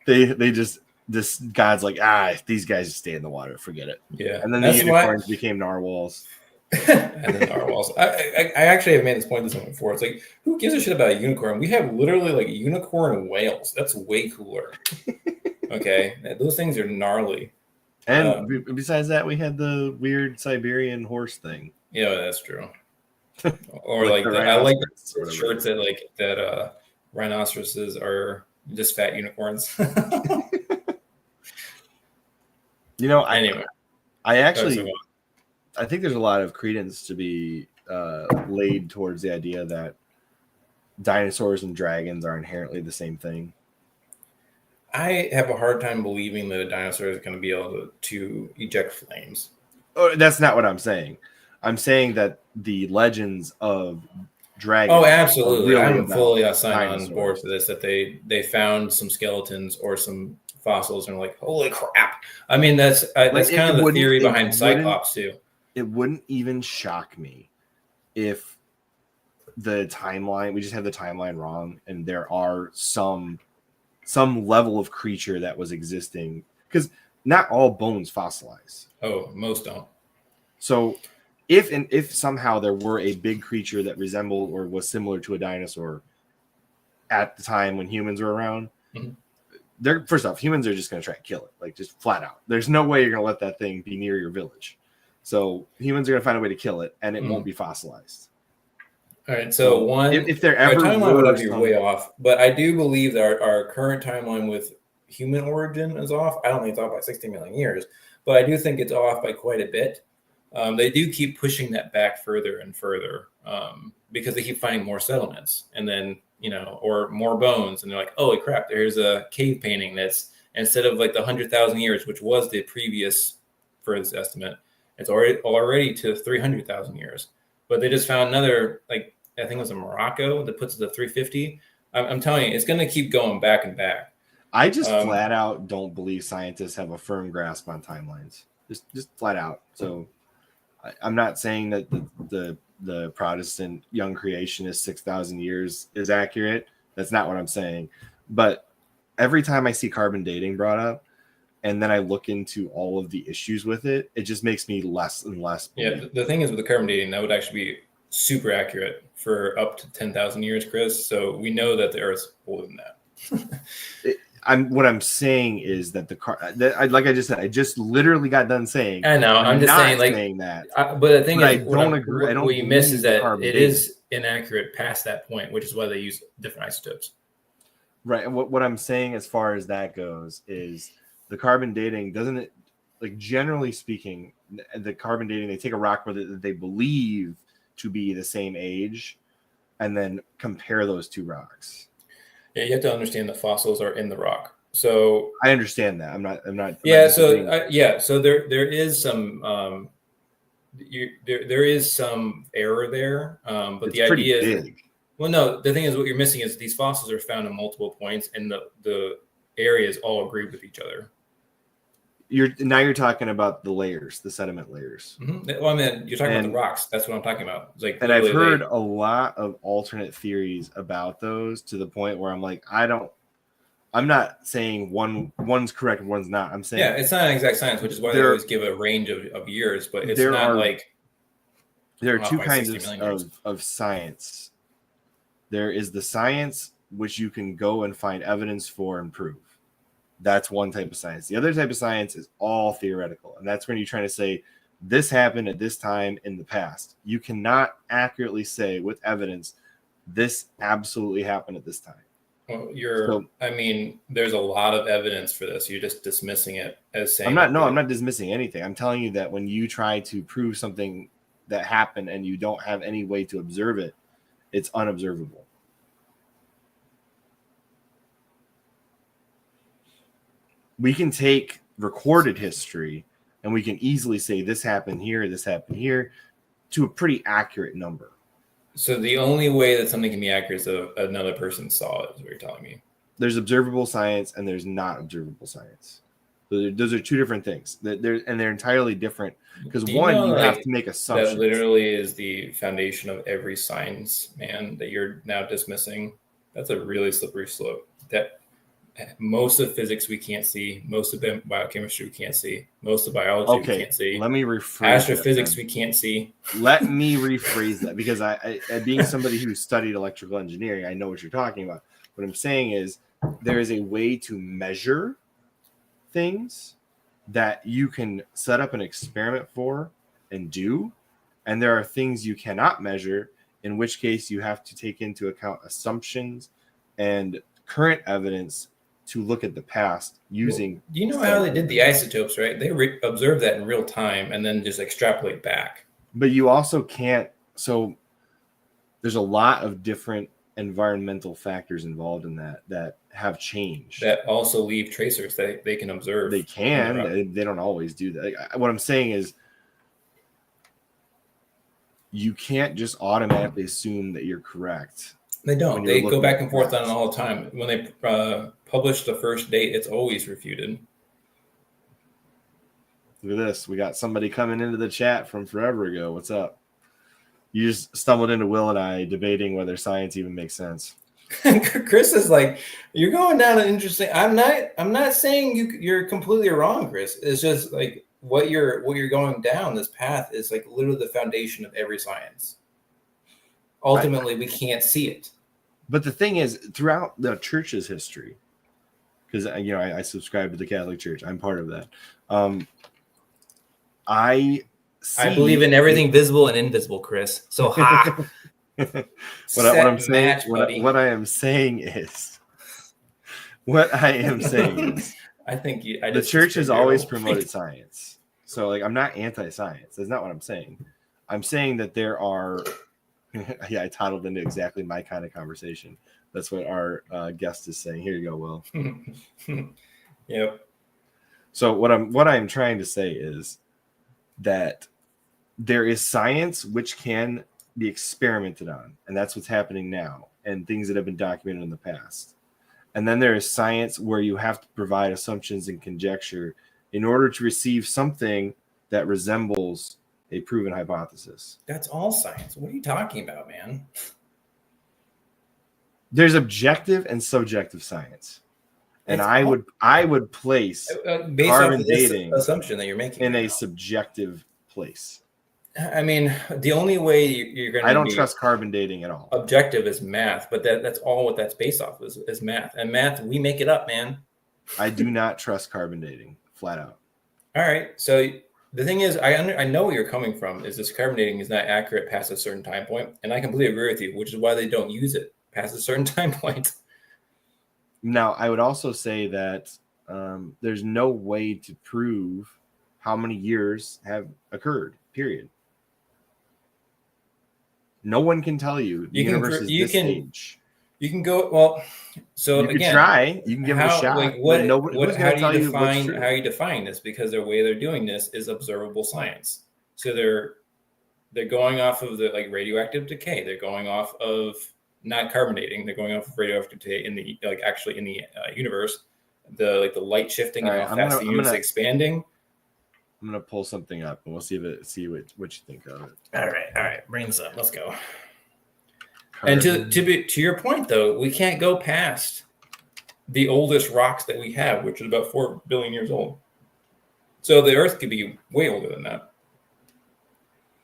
They just this God's like these guys just stay in the water, forget it. Yeah, and then the unicorns became narwhals. And then narwhals. I actually have made this point before. It's like, who gives a shit about a unicorn? We have literally like unicorn whales. That's way cooler. Okay, those things are gnarly. And besides that, we had the weird Siberian horse thing. Yeah, that's true. Or like I like the shirts that rhinoceroses are just fat unicorns. Anyway, I think there's a lot of credence to be laid towards the idea that dinosaurs and dragons are inherently the same thing. I have a hard time believing that a dinosaur is going to be able to eject flames. Oh, that's not what I'm saying. I'm saying that the legends of dragons. Oh, absolutely. Really I'm fully signed on board for this, that they found some skeletons or some fossils and like, holy crap. I mean, that's kind of the theory behind Cyclops too. It wouldn't even shock me if we just have the timeline wrong and there are some level of creature that was existing, because not all bones fossilize. Oh, most don't. So if somehow there were a big creature that resembled or was similar to a dinosaur at the time when humans were around, first off, humans are just going to try and kill it, like just flat out. There's no way you're going to let that thing be near your village. So humans are going to find a way to kill it, and it won't be fossilized. All right. So if there ever timeline would be way off, but I do believe that our current timeline with human origin is off. I don't think it's off by 60 million years, but I do think it's off by quite a bit. They do keep pushing that back further and further because they keep finding more settlements, and then or more bones, and they're like, "Holy crap! There's a cave painting that's instead of like the 100,000 years, which was the previous furthest estimate, it's already to 300,000 years." But they just found another, like I think it was in Morocco, that puts it to 350. I'm telling you, it's going to keep going back and back. I just flat out don't believe scientists have a firm grasp on timelines. Just flat out. So I'm not saying that the Protestant young creationist 6,000 years is accurate. That's not what I'm saying. But every time I see carbon dating brought up, and then I look into all of the issues with it, it just makes me less and less believe. Yeah, the thing is with the carbon dating, that would actually be super accurate for up to 10,000 years, Chris. So we know that the Earth's older than that. What I'm saying is that like I just said, I just literally got done saying. I know. I'm just not saying, like, saying that. but the thing But is, I don't agree. I don't what you miss is believe that carbon it dating. is inaccurate past that point, which is why they use different isotopes. Right. And what I'm saying as far as that goes is the carbon dating doesn't it, like generally speaking, the carbon dating, they take a rock that they believe to be the same age and then compare those two rocks. Yeah, you have to understand that fossils are in the rock. So I understand that. I'm not. Yeah. Not so there is some there is some error there. But it's the idea is, big. well, no, the thing is, what you're missing is these fossils are found in multiple points, and the areas all agree with each other. You're talking about the layers, the sediment layers. Well, I mean, you're talking about the rocks. That's what I'm talking about. It's like, and I've heard a lot of alternate theories about those to the point where I'm like, I'm not saying one's correct and one's not. I'm saying it's not an exact science, which is why they always give a range of years, but it's not like there are two kinds of science. There is the science which you can go and find evidence for and prove. That's one type of science. The other type of science is all theoretical. And that's when you're trying to say this happened at this time in the past. You cannot accurately say with evidence this absolutely happened at this time. Well, I mean, there's a lot of evidence for this. You're just dismissing it as saying I'm not dismissing anything. I'm telling you that when you try to prove something that happened and you don't have any way to observe it, it's unobservable. We can take recorded history and we can easily say this happened here to a pretty accurate number. So the only way that something can be accurate is if another person saw it, is what you're telling me. There's observable science and there's not observable science. Those are two different things. They're entirely different because you have to make assumptions. That literally is the foundation of every science, man, that you're now dismissing. That's a really slippery slope. That most of physics we can't see, most of biochemistry we can't see, most of biology we can't see. Let me rephrase astrophysics we can't see. Let me rephrase that because I being somebody who studied electrical engineering, I know what you're talking about. What I'm saying is there is a way to measure things that you can set up an experiment for and do, and there are things you cannot measure, in which case you have to take into account assumptions and current evidence to look at the past using. You know how they did the isotopes, right? They observed that in real time and then just extrapolate back. But you also can't. So there's a lot of different environmental factors involved in that have changed. That also leave tracers that they can observe. They can. They don't always do that. What I'm saying is you can't just automatically assume that you're correct. They don't. They go back and forth on it all the time. When they publish the first date, it's always refuted. Look at this. We got somebody coming into the chat from forever ago. What's up? You just stumbled into Will and I debating whether science even makes sense. Chris is like, you're going down an interesting. I'm not saying you're completely wrong, Chris. It's just like what you're going down this path is like literally the foundation of every science. Ultimately, we can't see it. But the thing is, throughout the church's history, because I subscribe to the Catholic Church, I'm part of that. I believe in everything visible and invisible, Chris. So what I am saying is, I think the church has always promoted science. So like, I'm not anti-science. That's not what I'm saying. I'm saying that there are. Yeah, I titled into exactly my kind of conversation. That's what our guest is saying. Here you go, Will. Yep. So what I'm trying to say is that there is science which can be experimented on, and that's what's happening now, and things that have been documented in the past. And then there is science where you have to provide assumptions and conjecture in order to receive something that resembles a proven hypothesis. That's all science. What are you talking about, man? There's objective and subjective science. And I would place based carbon off of this dating assumption that you're making in a subjective place. I mean, the only way you're going to I don't trust carbon dating at all. Objective is math, but that's all what that's based off is math. And math, we make it up, man. I do not trust carbon dating, flat out. All right. So the thing is, I know where you're coming from. Is this carbon dating is not accurate past a certain time point, and I completely agree with you, which is why they don't use it past a certain time point. Now, I would also say that there's no way to prove how many years have occurred, period. No one can tell you the universe is this age. You can go, well, so you again, can try, you can give it a shot. Like who's going to tell you what's true? How are you define this? Because the way they're doing this is observable science. So they're going off of the like radioactive decay. They're going off of not carbon dating. They're going off of radioactive decay in the like actually in the universe. The light shifting and how fast the universe is expanding. I'm gonna pull something up and we'll see what you think of it. All right, bring this up. Let's go. Carbon. And to your point though, we can't go past the oldest rocks that we have, which is about 4 billion years old. So the Earth could be way older than that,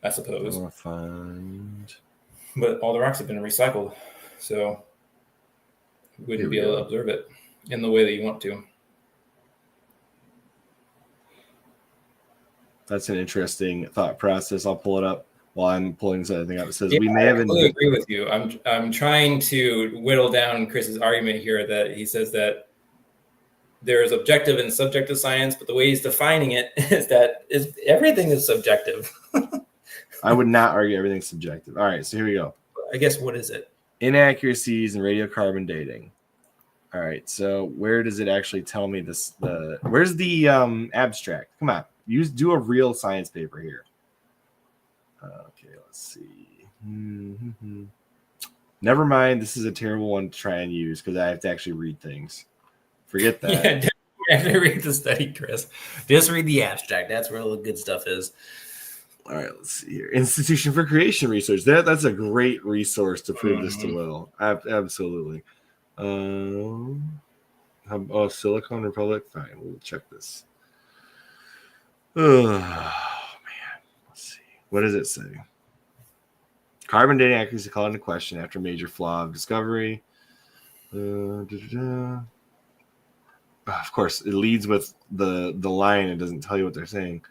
I suppose. But all the rocks have been recycled, so we wouldn't be able to observe it in the way that you want to. That's an interesting thought process. I'll pull it up while I'm pulling something up. It says we may have. I totally agree with you. I'm trying to whittle down Chris's argument here that he says that there is objective and subjective science, but the way he's defining it is everything is subjective. I would not argue everything's subjective. All right, so here we go. I guess what is it? Inaccuracies in radiocarbon dating. All right, so where does it actually tell me this? Where's the abstract? Come on. Do a real science paper here. Okay, let's see. Never mind. This is a terrible one to try and use because I have to actually read things. Forget that. Yeah, you have to read the study, Chris. Just read the abstract. That's where all the good stuff is. All right, let's see here. Institution for Creation Research. That's a great resource to prove this to Will. Absolutely. Silicon Republic. Fine, we'll check this. Oh, man. Let's see. What does it say? Carbon dating accuracy called into question after major flaw of discovery. Of course, it leads with the line. It doesn't tell you what they're saying.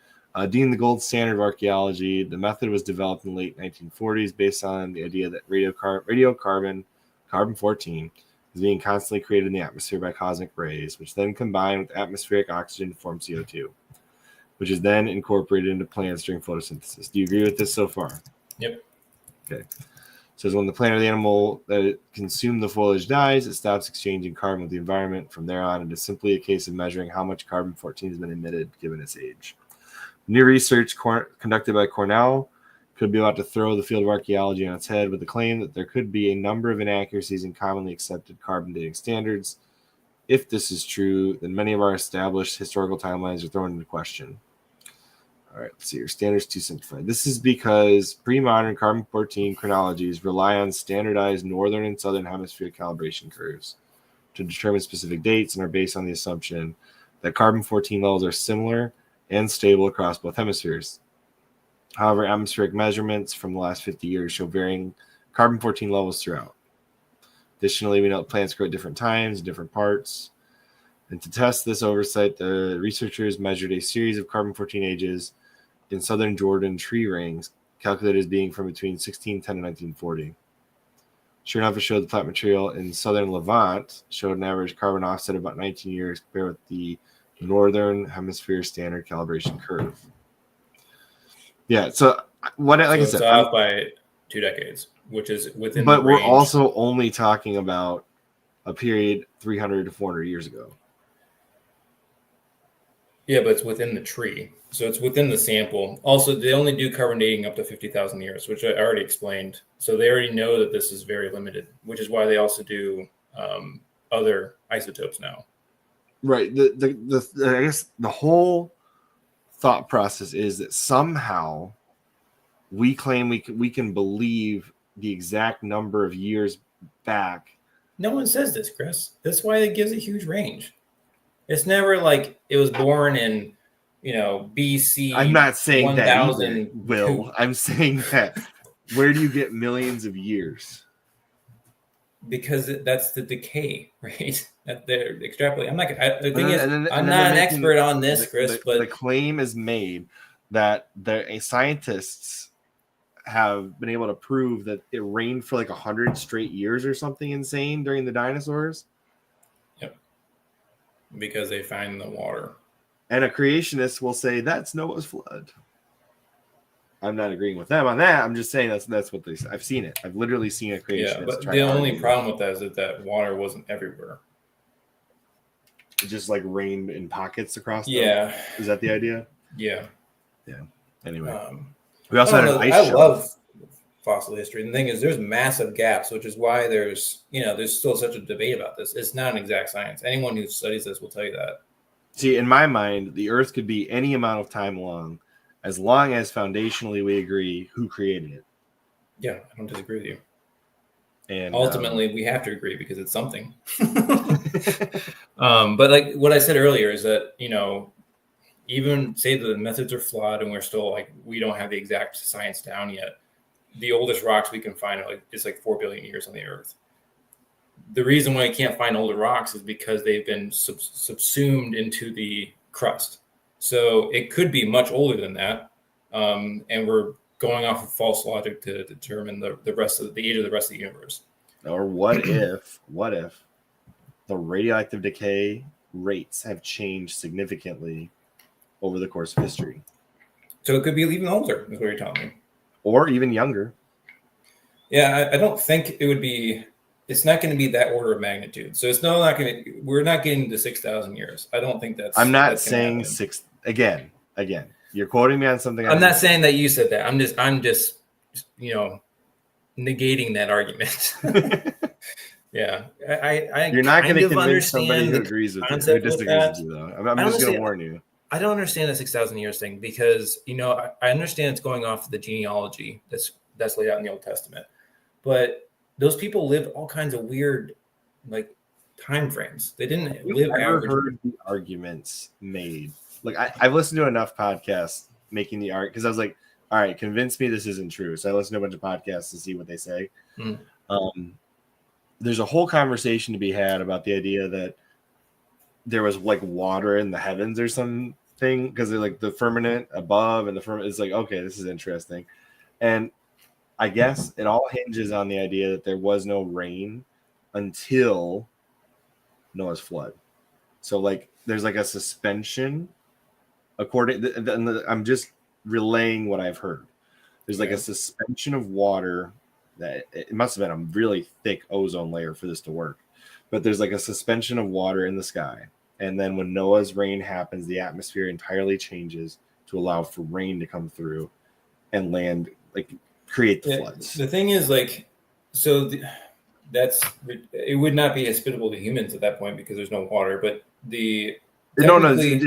Deemed the gold standard of archaeology, the method was developed in the late 1940s based on the idea that radiocarbon, carbon-14, is being constantly created in the atmosphere by cosmic rays, which then combine with atmospheric oxygen to form CO2. Which is then incorporated into plants during photosynthesis. Do you agree with this so far? Yep. Okay. It says when the plant or the animal that consumed the foliage dies, it stops exchanging carbon with the environment. From there on, it is simply a case of measuring how much carbon-14 has been emitted given its age. New research conducted by Cornell could be about to throw the field of archaeology on its head with the claim that there could be a number of inaccuracies in commonly accepted carbon dating standards. If this is true, then many of our established historical timelines are thrown into question. All right, let's see here. Standards too simplified. This is because pre-modern carbon-14 chronologies rely on standardized northern and southern hemisphere calibration curves to determine specific dates and are based on the assumption that carbon-14 levels are similar and stable across both hemispheres. However, atmospheric measurements from the last 50 years show varying carbon-14 levels throughout. Additionally, we know plants grow at different times in different parts. And to test this oversight, the researchers measured a series of carbon-14 ages in southern Jordan tree rings, calculated as being from between 1610 and 1940. Sure enough, it showed the plant material in southern Levant showed an average carbon offset of about 19 years compared with the northern hemisphere standard calibration curve. Yeah, so I said, off by 2 decades, which is within. But we're also only talking about a period 300 to 400 years ago. Yeah, but it's within the tree. So it's within the sample. Also, they only do carbon dating up to 50,000 years, which I already explained. So they already know that this is very limited, which is why they also do other isotopes now. Right. I guess the whole thought process is that somehow we claim we can believe the exact number of years back. No one says this, Chris. That's why it gives a huge range. It's never like it was born in, BC. I'm not saying that either, Will. I'm saying that where do you get millions of years? Because that's the decay, right? That they're extrapolating. I'm not. The thing And is, then, and then, I'm and then not they're an making expert on this, Chris. the But claim is made that scientists have been able to prove that it rained for like 100 straight years or something insane during the dinosaurs. yep, because they find the water. And a creationist will say that's Noah's flood. I'm not agreeing with them on that. I'm just saying that's what they. I've seen it. I've literally seen a creationist. Yeah, but try the to only argue problem with that is that water wasn't everywhere. it just like rained in pockets across. Yeah, is that the idea? Yeah. Anyway, we also I had don't an know. ice I shelf. love fossil history. And the thing is, there's massive gaps, which is why there's still such a debate about this. It's not an exact science. Anyone who studies this will tell you that. See, in my mind, the Earth could be any amount of time long as foundationally we agree who created it. Yeah, I don't disagree with you. And ultimately, we have to agree because it's something. But like what I said earlier is that, even say the methods are flawed and we're still like, we don't have the exact science down yet. The oldest rocks we can find are it's like 4 billion years on the Earth. The reason why you can't find older rocks is because they've been subsumed into the crust. So it could be much older than that. And we're going off of false logic to determine the rest of the age of the rest of the universe. Or what if the radioactive decay rates have changed significantly over the course of history? So it could be even older, is what you're telling me. Or even younger. Yeah, I don't think it would be. It's not going to be that order of magnitude. So it's not going to. We're not getting to 6,000 years. I don't think that's. I'm not that's saying six again. You're quoting me on something. I'm not saying that you said that. I'm just negating that argument. Yeah, You're not going to convince somebody who agrees with you, who disagrees with you, though. I'm just going to warn you. I don't understand the 6,000 years thing because I understand it's going off the genealogy that's laid out in the Old Testament, but those people lived all kinds of weird like time frames. They didn't live average. I've heard the arguments made. Like I've listened to enough podcasts making the argument because I was like, all right, convince me this isn't true. So I listened to a bunch of podcasts to see what they say. There's a whole conversation to be had about the idea that there was like water in the heavens or something because they're like the firmament above and the firmament is like, okay, this is interesting. And I guess it all hinges on the idea that there was no rain until Noah's flood. So like there's like a suspension I'm just relaying what I've heard. There's like a suspension of water that it must have been a really thick ozone layer for this to work. But there's like a suspension of water in the sky. And then when Noah's rain happens, the atmosphere entirely changes to allow for rain to come through and land, like create the floods. The thing is, like, it would not be hospitable to humans at that point because there's no water. But it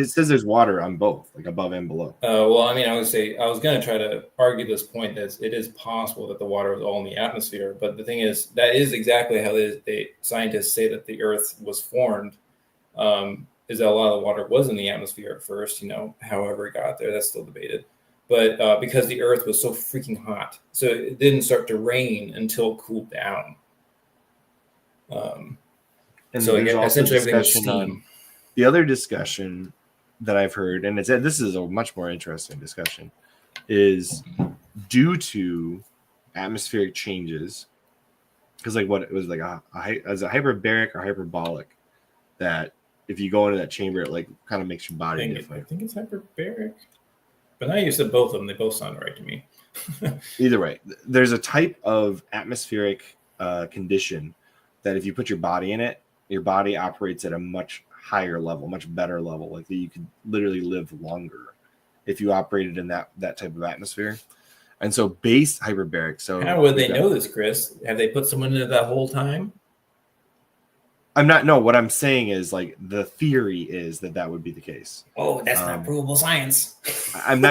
says there's water on both, like above and below. Well, I mean, I was going to try to argue this point that it is possible that the water was all in the atmosphere. But the thing is, that is exactly how scientists say that the Earth was formed. Is that a lot of the water was in the atmosphere at first, however it got there, that's still debated. But because the Earth was so freaking hot, so it didn't start to rain until it cooled down. And so essentially everything was steam. The other discussion that I've heard, and this is a much more interesting discussion, is due to atmospheric changes, because like what it was like as a hyperbaric or hyperbolic, that if you go into that chamber, it like kind of makes your body different. I think it's hyperbaric, but now you said both of them; they both sound right to me. Either way, there's a type of atmospheric condition that if you put your body in it, your body operates at a much higher level, much better level. Like that you could literally live longer if you operated in that type of atmosphere. And so base hyperbaric. So how would they know this, Chris? Have they put someone in it that whole time? What I'm saying is like the theory is that would be the case. Oh, that's not provable science. I'm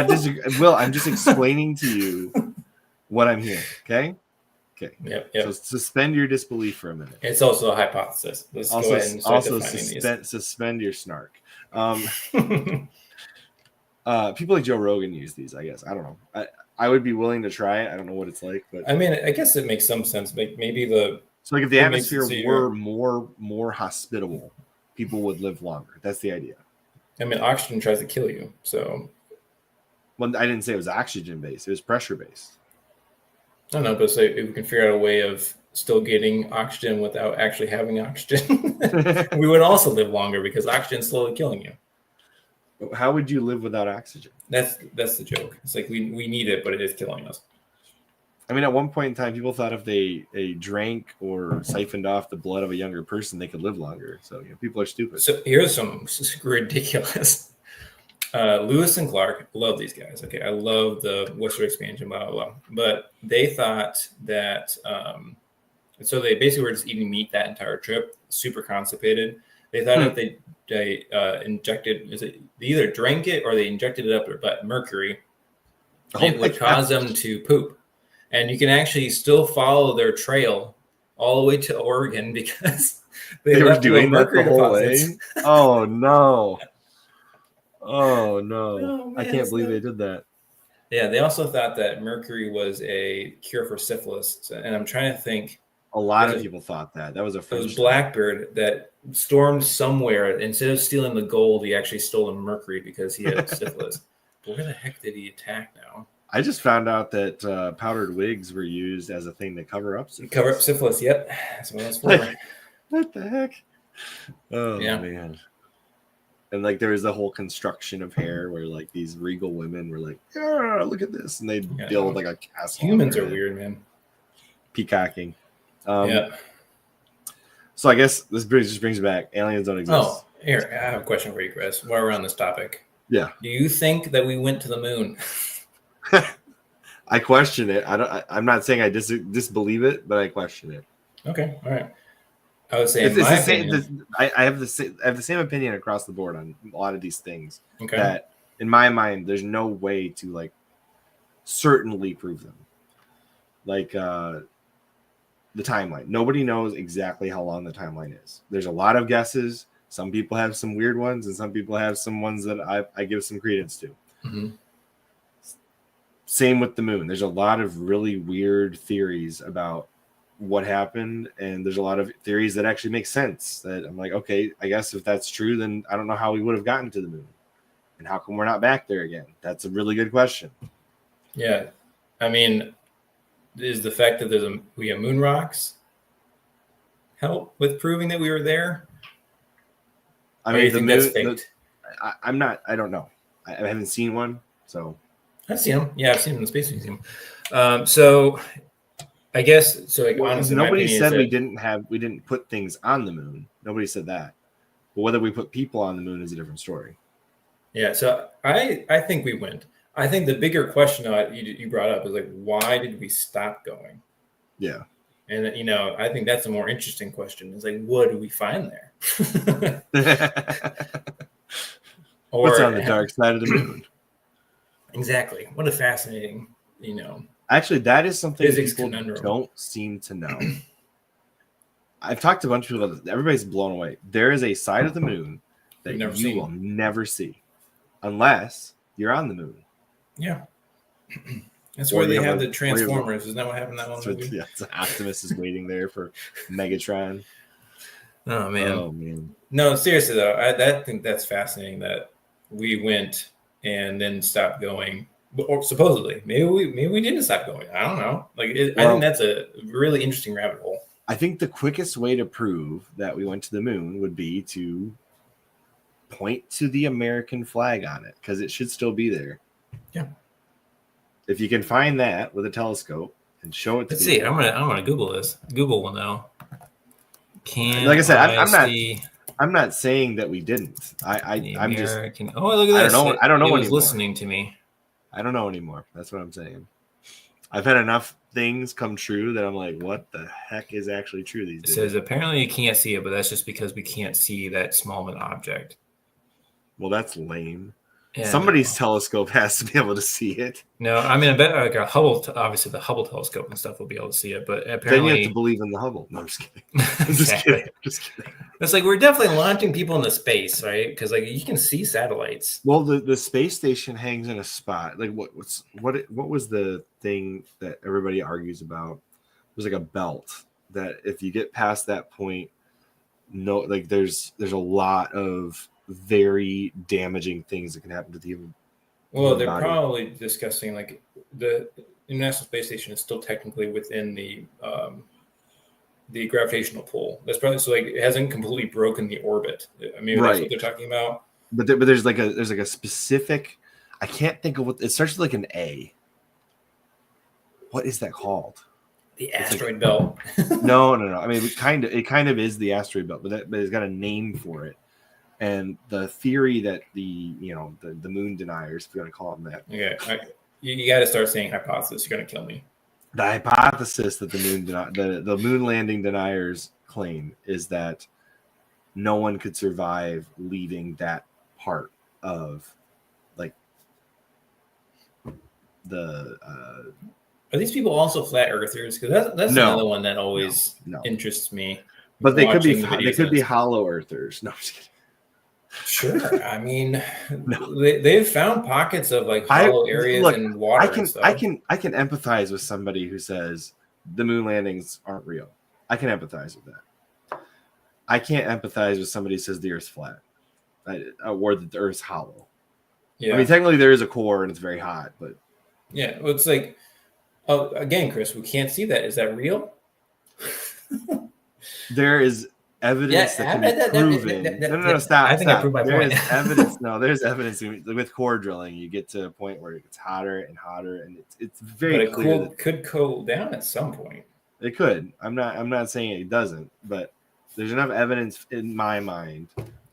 just explaining to you what I'm hearing. Okay. Yep. So suspend your disbelief for a minute. It's also a hypothesis. Let's go ahead and start defining these. Suspend your snark. People like Joe Rogan use these, I guess. I don't know. I would be willing to try it. I don't know what it's like, but I mean, I guess it makes some sense. Maybe So like if the What makes atmosphere it so were more hospitable, people would live longer. That's the idea. I mean, oxygen tries to kill you. So, Well, I didn't say it was oxygen based. It was pressure based. I don't know, but so if we can figure out a way of still getting oxygen without actually having oxygen, we would also live longer because oxygen is slowly killing you. How would you live without oxygen? That's the joke. It's like we need it, but it is killing us. I mean, at one point in time, people thought if they drank or siphoned off the blood of a younger person, they could live longer. So people are stupid. So here's some ridiculous. Lewis and Clark, love these guys. Okay, I love the Western expansion, blah, blah, blah. But they thought that, so they basically were just eating meat that entire trip, super constipated. They thought if they injected, they either drank it or they injected it up their butt, mercury, it would cause them to poop. And you can actually still follow their trail all the way to Oregon because they were left doing that mercury the whole deposits. way. Oh no! Oh no! Oh, man, I can't believe they did that. Yeah, they also thought that mercury was a cure for syphilis, and I'm trying to think. A lot of people thought that. That was a French. It was Blackbird that stormed somewhere. Instead of stealing the gold, he actually stole the mercury because he had syphilis. But where the heck did he attack now? I just found out that powdered wigs were used as a thing to cover up syphilis. Cover up syphilis, yep. That's what it's for. What the heck? Oh, yeah. Man. And like there was the whole construction of hair where like these regal women were like, yeah, look at this. And they deal with like a castle. Humans are weird, man. Peacocking. Yeah. So I guess this just brings back aliens don't exist. Oh, here, I have a question for you, Chris. While we're on this topic. Yeah. Do you think that we went to the moon? I question it. I'm not saying I disbelieve it, but I question it. Okay. All right. I would say I have the same opinion across the board on a lot of these things. Okay. That in my mind, there's no way to like certainly prove them. Like the timeline. Nobody knows exactly how long the timeline is. There's a lot of guesses. Some people have some weird ones, and some people have some ones that I give some credence to. Mm-hmm. Same with the moon. There's a lot of really weird theories about what happened, and there's a lot of theories that actually make sense. That I'm like, okay, I guess if that's true, then I don't know how we would have gotten to the moon, and how come we're not back there again? That's a really good question. Yeah, I mean, is the fact that we have moon rocks help with proving that we were there? I mean, the moon. I'm not. I don't know. I haven't seen one, so. I've seen them. Yeah, I've seen them in the Space Museum. So I guess so. Like, honestly, nobody said we didn't put things on the moon. Nobody said that. But whether we put people on the moon is a different story. Yeah. So I think we went. I think the bigger question you brought up is like, why did we stop going? Yeah. And I think that's a more interesting question. It's like, what do we find there? What's on the dark side of the moon? Exactly. What a fascinating, Actually, that is something physics people conundrum. Don't seem to know. I've talked to a bunch of people about this. Everybody's blown away. There is a side of the moon that you will never see unless you're on the moon. Yeah. That's where they have the Transformers. Isn't that what happened in that one movie? Yeah, Optimus is waiting there for Megatron. Oh, man. Oh, man. No, seriously, though, I think that's fascinating that we went and then stopped going. Or supposedly. Maybe we didn't stop going. I don't know. I think that's a really interesting rabbit hole. I think the quickest way to prove that we went to the moon would be to point to the American flag on it, because it should still be there. Yeah. If you can find that with a telescope and show it to Let's see. I'm gonna Google this. Google will know. Like I said, I'm not saying that we didn't. I'm just. Oh, look at this! I don't know. It was listening to me. I don't know anymore. That's what I'm saying. I've had enough things come true that I'm like, what the heck is actually true these days? It says apparently you can't see it, but that's just because we can't see that small of an object. Well, that's lame. Yeah, somebody's telescope has to be able to see it. No, I mean, I bet like a Hubble, obviously the Hubble telescope and stuff will be able to see it, but apparently then you have to believe in the Hubble. No, I'm just kidding. Just kidding. It's like we're definitely launching people into space, right? Because like you can see satellites. Well, the space station hangs in a spot. Like what was the thing that everybody argues about? It was like a belt. that if you get past that point, no, like there's a lot of very damaging things that can happen to the human. Well, they're body. probably discussing like the International Space Station is still technically within the gravitational pull. That's probably so like it hasn't completely broken the orbit. I mean, that's what they're talking about. But there's like a specific. I can't think of what it starts with, like an A. What is that called? The asteroid belt. No. I mean, it kind of is the asteroid belt, but it's got a name for it. And the theory that the moon deniers, if you want to call them that. Yeah, you got to start saying hypothesis. You're gonna kill me. The hypothesis that the moon landing deniers claim is that no one could survive leaving that part of like the. Are these people also flat earthers? Because that's another one that always interests me. But they could be hollow earthers. No, I'm just kidding. Sure. I mean, they've found pockets of like hollow areas in water. I can empathize with somebody who says the moon landings aren't real. I can empathize with that. I can't empathize with somebody who says the Earth's flat, or that the Earth's hollow. Yeah. I mean, technically there is a core and it's very hot, but yeah, well, it's like, again, Chris, we can't see that. Is that real? There is evidence that can be proven. No, stop. I think I proved my point. There's evidence with core drilling. You get to a point where it gets hotter and hotter, and it's very clear. But it could cool down at some point. It could. I'm not saying it doesn't, but there's enough evidence in my mind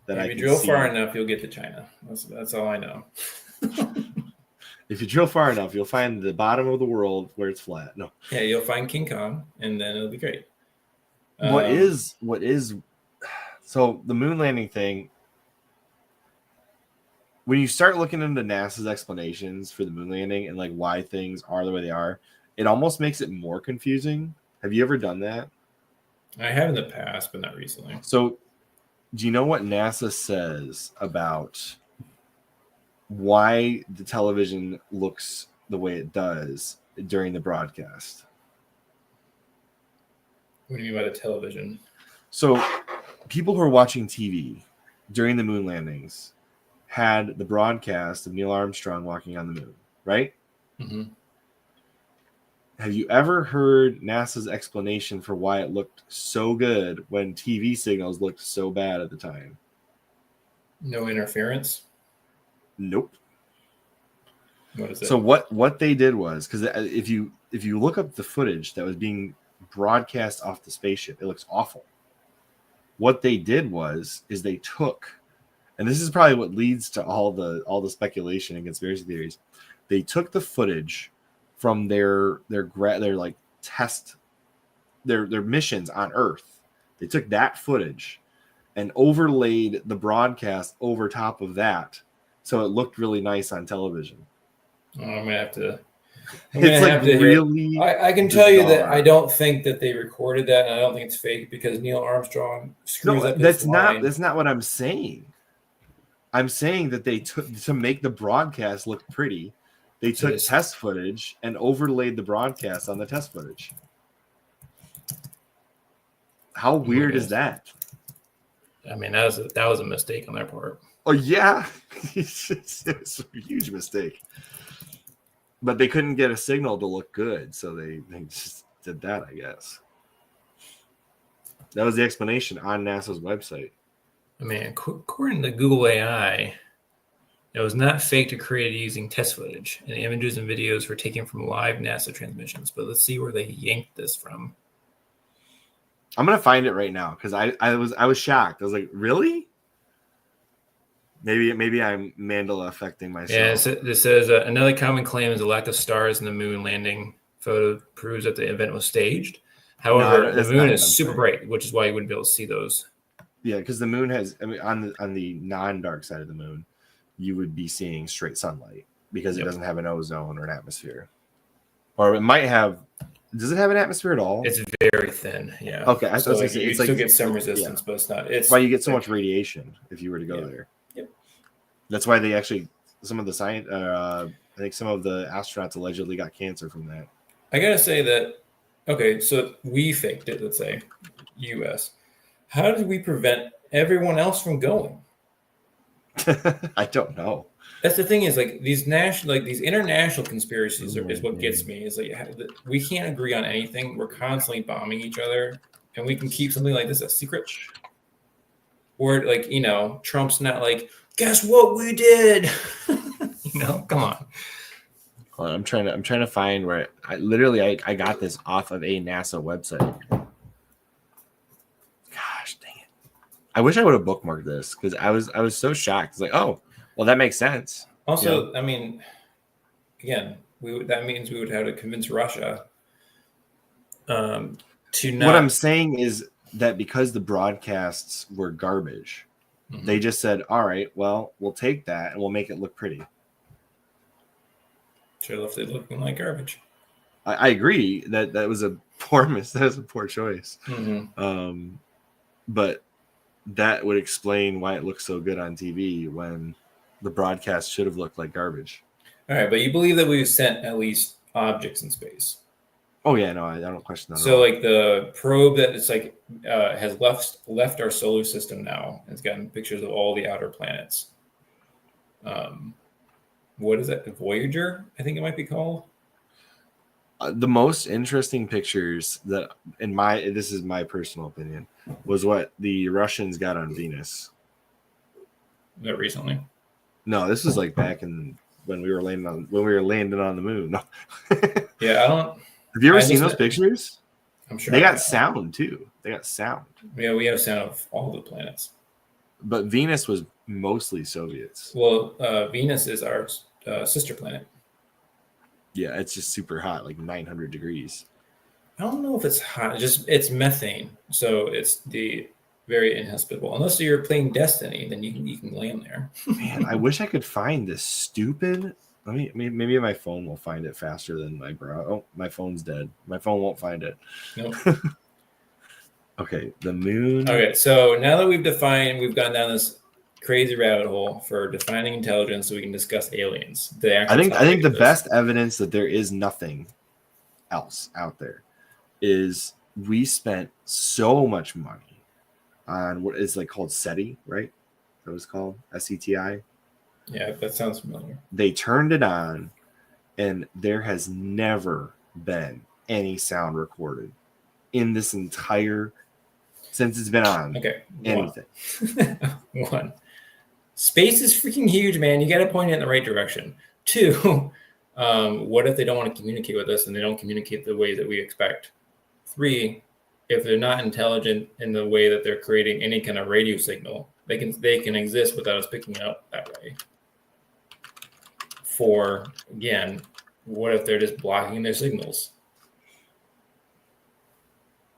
that if you drill far enough, you'll get to China. That's all I know. If you drill far enough, you'll find the bottom of the world where it's flat. No. Yeah, you'll find King Kong, and then it'll be great. What is so the moon landing thing, when you start looking into NASA's explanations for the moon landing and like why things are the way they are, it almost makes it more confusing. Have you ever done that? I have in the past, but not recently. So do you know what NASA says about why the television looks the way it does during the broadcast? What do you mean by the television? So people who are watching TV during the moon landings had the broadcast of Neil Armstrong walking on the moon, right? Mm-hmm. Have you ever heard NASA's explanation for why it looked so good when TV signals looked so bad at the time? No interference? Nope. What is it? So what they did was, because if you look up the footage that was being broadcast off the spaceship, it looks awful. What they did is they took, and this is probably what leads to all the speculation and conspiracy theories. They took the footage from their like test their missions on Earth. They took that footage and overlaid the broadcast over top of that, so it looked really nice on television. Oh, I'm gonna have to. It's like really. I can tell you that I don't think that they recorded that, and I don't think it's fake because Neil Armstrong screws up. That's not what I'm saying. I'm saying that they took to make the broadcast look pretty. They took test footage and overlaid the broadcast on the test footage. How weird is that? I mean, that was a mistake on their part. Oh yeah, it's a huge mistake. But they couldn't get a signal to look good, so they just did that, I guess. That was the explanation on NASA's website. I mean, according to Google AI, it was not faked or created using test footage, and the images and videos were taken from live NASA transmissions. But let's see where they yanked this from. I'm gonna find it right now because I was shocked. I was like, really? Maybe I'm Mandela affecting myself. Yeah, this says another common claim is a lack of stars in the moon landing photo proves that the event was staged. However, the moon is super bright, which is why you wouldn't be able to see those. Yeah, because the moon has, I mean, on the non-dark side of the moon, you would be seeing straight sunlight because it doesn't have an ozone or an atmosphere. Or it might have. Does it have an atmosphere at all? It's very thin. Yeah. Okay, I so you still get some resistance, but it's not. It's why you get so much radiation if you were to go there. Yep. That's why they actually some of the I think some of the astronauts allegedly got cancer from that. I gotta say that Okay, so we faked it, let's say, US. How did we prevent everyone else from going? I don't know. That's the thing is like these national, like these international conspiracies is what gets Mhm. me. Is like we can't agree on anything. We're constantly bombing each other, and we can keep something like this a secret. Or like Trump's not like, guess what we did. Come on. Hold on, I'm trying to find where I got this off of a NASA website. Gosh dang it! I wish I would have bookmarked this because I was so shocked. It's like, oh, well, that makes sense. Also, I mean, again, that means we would have to convince Russia to not. What I'm saying is that because the broadcasts were garbage, they just said, all right, well, we'll take that and we'll make it look pretty. Should have left it looking like garbage. I agree that was a poor that was a poor choice. But that would explain why it looks so good on TV when the broadcast should have looked like garbage. All right, but you believe that we've sent at least objects in space? Oh yeah, no, I don't question that. So like the probe that it's like has left our solar system now. It's gotten pictures of all the outer planets. What is that? Voyager, I think it might be called. The most interesting pictures that, this is my personal opinion, was what the Russians got on Venus. That recently? No, this was like back in when we were landing on the moon. No. Yeah, I don't. Have you ever seen those pictures? I'm sure they got sound too. They got sound. Yeah, we have sound of all the planets. But Venus was mostly Soviets. Well, Venus is our sister planet. Yeah, it's just super hot, like 900 degrees. I don't know if it's hot. It's methane, so it's the very inhospitable. Unless you're playing Destiny, then you can land there. Man, I wish I could find this stupid. Maybe my phone will find it faster than my browser. Oh, my phone's dead. My phone won't find it. Nope. Okay, the moon. Okay, so now that we've gone down this crazy rabbit hole for defining intelligence, so we can discuss aliens. I think the best evidence that there is nothing else out there is we spent so much money on what is like called SETI, right? That was called SETI. Yeah, that sounds familiar. They turned it on, and there has never been any sound recorded in this entire since it's been on. Okay, anything. One. Space is freaking huge, man. You got to point it in the right direction. Two, what if they don't want to communicate with us and they don't communicate the way that we expect? Three, if they're not intelligent in the way that they're creating any kind of radio signal, they can exist without us picking it up that way. Four, again, what if they're just blocking their signals?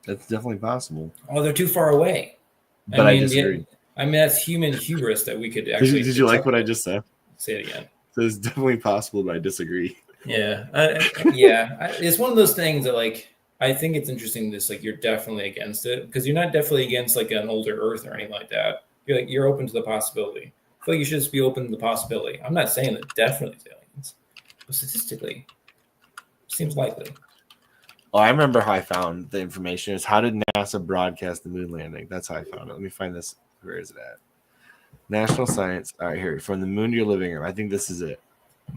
That's definitely possible. Oh, they're too far away. But I disagree. That's human hubris that we could actually. Did you like what I just said? Say it again. So it's definitely possible, but I disagree. Yeah, it's one of those things that like I think it's interesting. This like you're definitely against it because you're not definitely against like an older Earth or anything like that. You're open to the possibility. I feel like you should just be open to the possibility. I'm not saying that definitely it's aliens, but statistically, it seems likely. Oh, I remember how I found the information. Is how did NASA broadcast the moon landing? That's how I found it. Let me find this. Where is it at? National Science. All right, here. From the moon to your living room. I think this is it.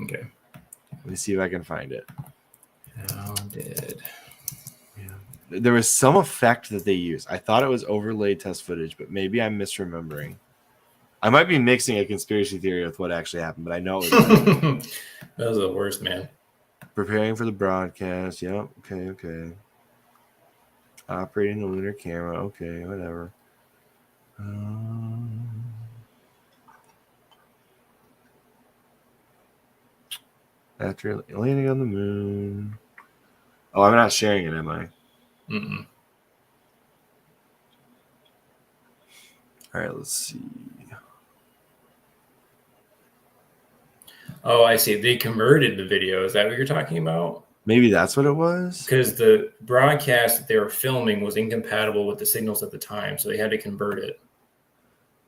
Okay. Let me see if I can find it. How did? Yeah. There was some effect that they used. I thought it was overlaid test footage, but maybe I'm misremembering. I might be mixing a conspiracy theory with what actually happened, but I know it was that was the worst, man. Preparing for the broadcast. Yep. Okay. Operating the lunar camera. Okay, whatever. After landing on the moon. Oh, I'm not sharing it, am I? Mm-mm. All right, let's see. Oh, I see. They converted the video. Is that what you're talking about? Maybe that's what it was? Because the broadcast that they were filming was incompatible with the signals at the time, so they had to convert it.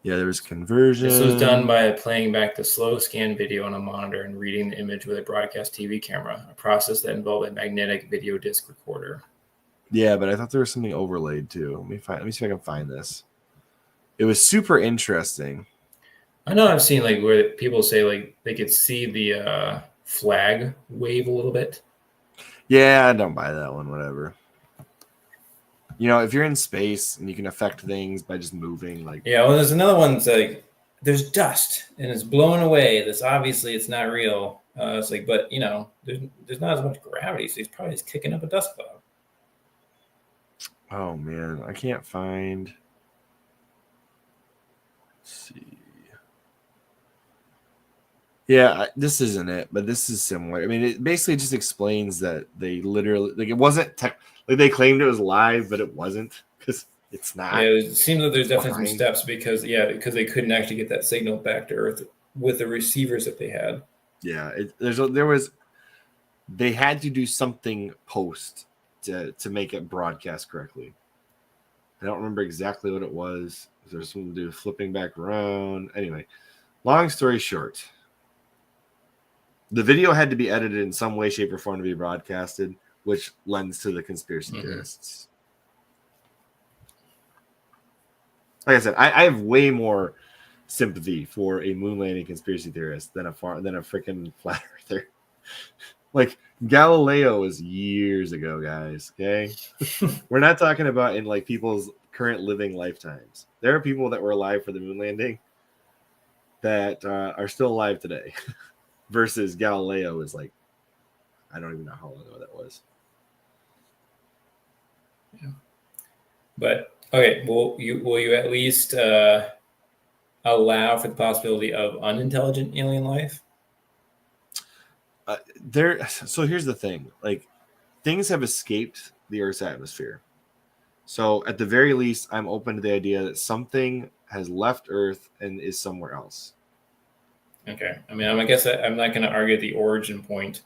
Yeah, there was conversion. This was done by playing back the slow scan video on a monitor and reading the image with a broadcast TV camera, a process that involved a magnetic video disc recorder. Yeah, but I thought there was something overlaid too. Let me see if I can find this. It was super interesting. I know I've seen like where people say like they could see the flag wave a little bit. Yeah, I don't buy that one. Whatever. You know, if you're in space and you can affect things by just moving, like Yeah, well, there's another one that's like there's dust and it's blowing away. That's obviously it's not real. It's like, but you know, there's not as much gravity, so he's probably just kicking up a dust cloud. oh man, I can't find. Let's see. Yeah, this isn't it, but this is similar. I mean, it basically just explains that they literally like it wasn't like they claimed it was live, but it wasn't because it's not. Yeah, it seems that there's definitely some Behind. steps because they couldn't actually get that signal back to Earth with the receivers that they had. Yeah, they had to do something post to make it broadcast correctly. I don't remember exactly what it was. There's something to do with flipping back around. Anyway, long story short, the video had to be edited in some way, shape, or form to be broadcasted, which lends to the conspiracy theorists. Like I said, I have way more sympathy for a moon landing conspiracy theorist than a freaking flat earther. Like Galileo is years ago, guys. Okay, we're not talking about in like people's current living lifetimes. There are people that were alive for the moon landing that are still alive today, versus Galileo is like, I don't even know how long ago that was. Yeah. But okay, will you at least allow for the possibility of unintelligent alien life? So here's the thing: like, things have escaped the Earth's atmosphere. So at the very least, I'm open to the idea that something has left Earth and is somewhere else. Okay, I mean, I guess I'm not going to argue the origin point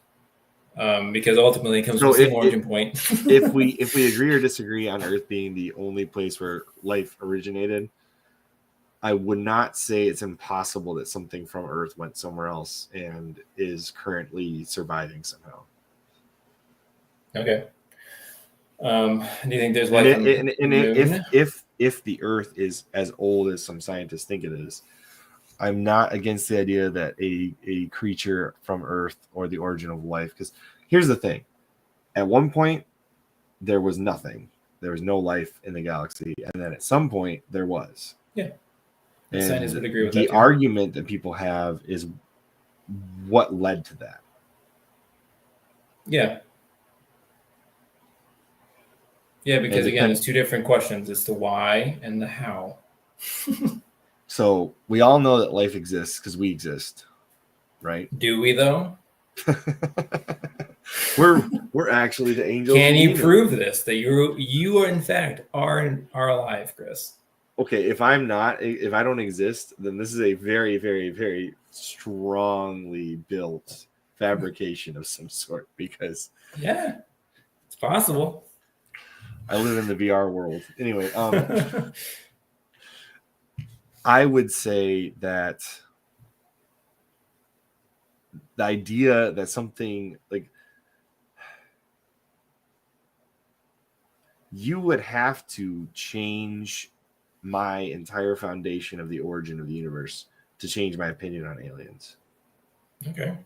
because ultimately it comes from the same origin point. if we agree or disagree on Earth being the only place where life originated, I would not say it's impossible that something from Earth went somewhere else and is currently surviving somehow. Okay. Do you think there's life on the moon? If the Earth is as old as some scientists think it is, I'm not against the idea that a creature from Earth or the origin of life. Because here's the thing: at one point, there was nothing. There was no life in the galaxy, and then at some point, there was. Yeah. And scientists would agree with the that too. argument that people have is what led to that. Yeah. Yeah, because again, it's two different questions. It's the why and the how. So we all know that life exists because we exist, right? Do we though? we're actually the angels. Can you prove this that you are in fact are alive, Chris? Okay, if I don't exist, then this is a very, very, very strongly built fabrication of some sort, because yeah, it's possible. I live in the VR world. Anyway, I would say that the idea that something like you would have to change my entire foundation of the origin of the universe to change my opinion on aliens. Okay.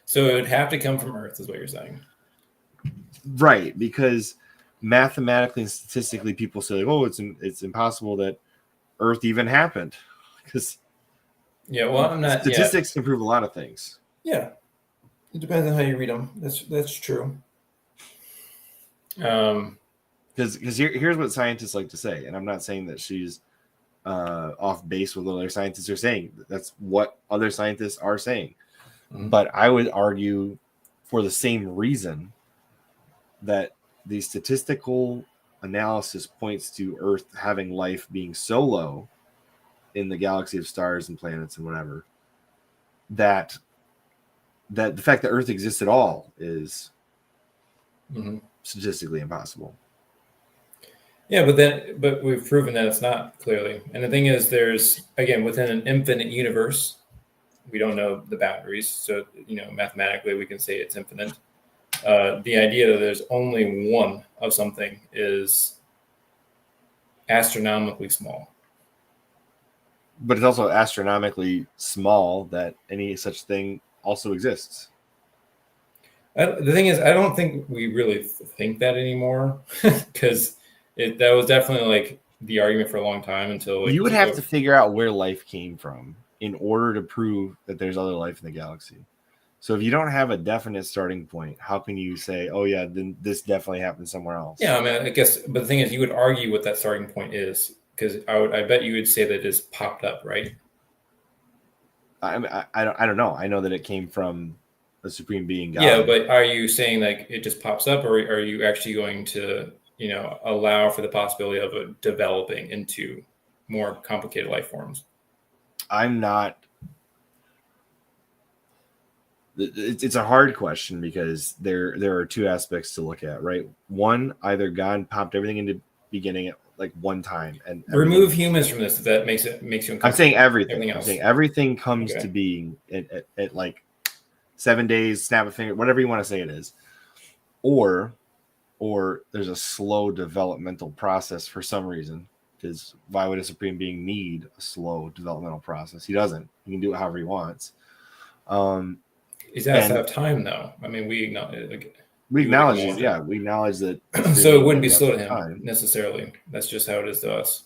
So it would have to come from Earth, is what you're saying. Right, because mathematically and statistically, people say, like, "Oh, it's impossible that Earth even happened," because I'm not. Statistics can prove a lot of things. Yeah, it depends on how you read them. That's true. Because here's what scientists like to say, and I'm not saying that she's off base with what other scientists are saying. That's what other scientists are saying. Mm-hmm. But I would argue, for the same reason, that the statistical analysis points to Earth having life being so low in the galaxy of stars and planets and whatever, that the fact that Earth exists at all is statistically impossible. Yeah, but we've proven that it's not, clearly. And the thing is, there's, again, within an infinite universe, we don't know the boundaries. So, mathematically we can say it's infinite. the idea that there's only one of something is astronomically small. But it's also astronomically small that any such thing also exists. The thing is, I don't think we really think that anymore, because that was definitely like the argument for a long time until like, you would have to figure out where life came from in order to prove that there's other life in the galaxy. So if you don't have a definite starting point, how can you say, oh yeah, then this definitely happened somewhere else? Yeah, I mean, I guess, but the thing is, you would argue what that starting point is, because I bet you would say that it just popped up, right? I don't know. I know that it came from a supreme being God. Yeah, but are you saying like it just pops up, or are you actually going to, allow for the possibility of it developing into more complicated life forms? I'm not. It's a hard question because there are two aspects to look at, right? One, either God popped everything into beginning at like one time and remove humans from this. If that makes you uncomfortable. I'm saying everything. Everything I'm else. saying everything comes to being at like 7 days, snap a finger, whatever you want to say it is, or there's a slow developmental process for some reason. Because why would a supreme being need a slow developmental process? He doesn't. He can do it however he wants. He has to have time, though. I mean, we acknowledge we acknowledge that. So it wouldn't be slow to him necessarily. That's just how it is to us.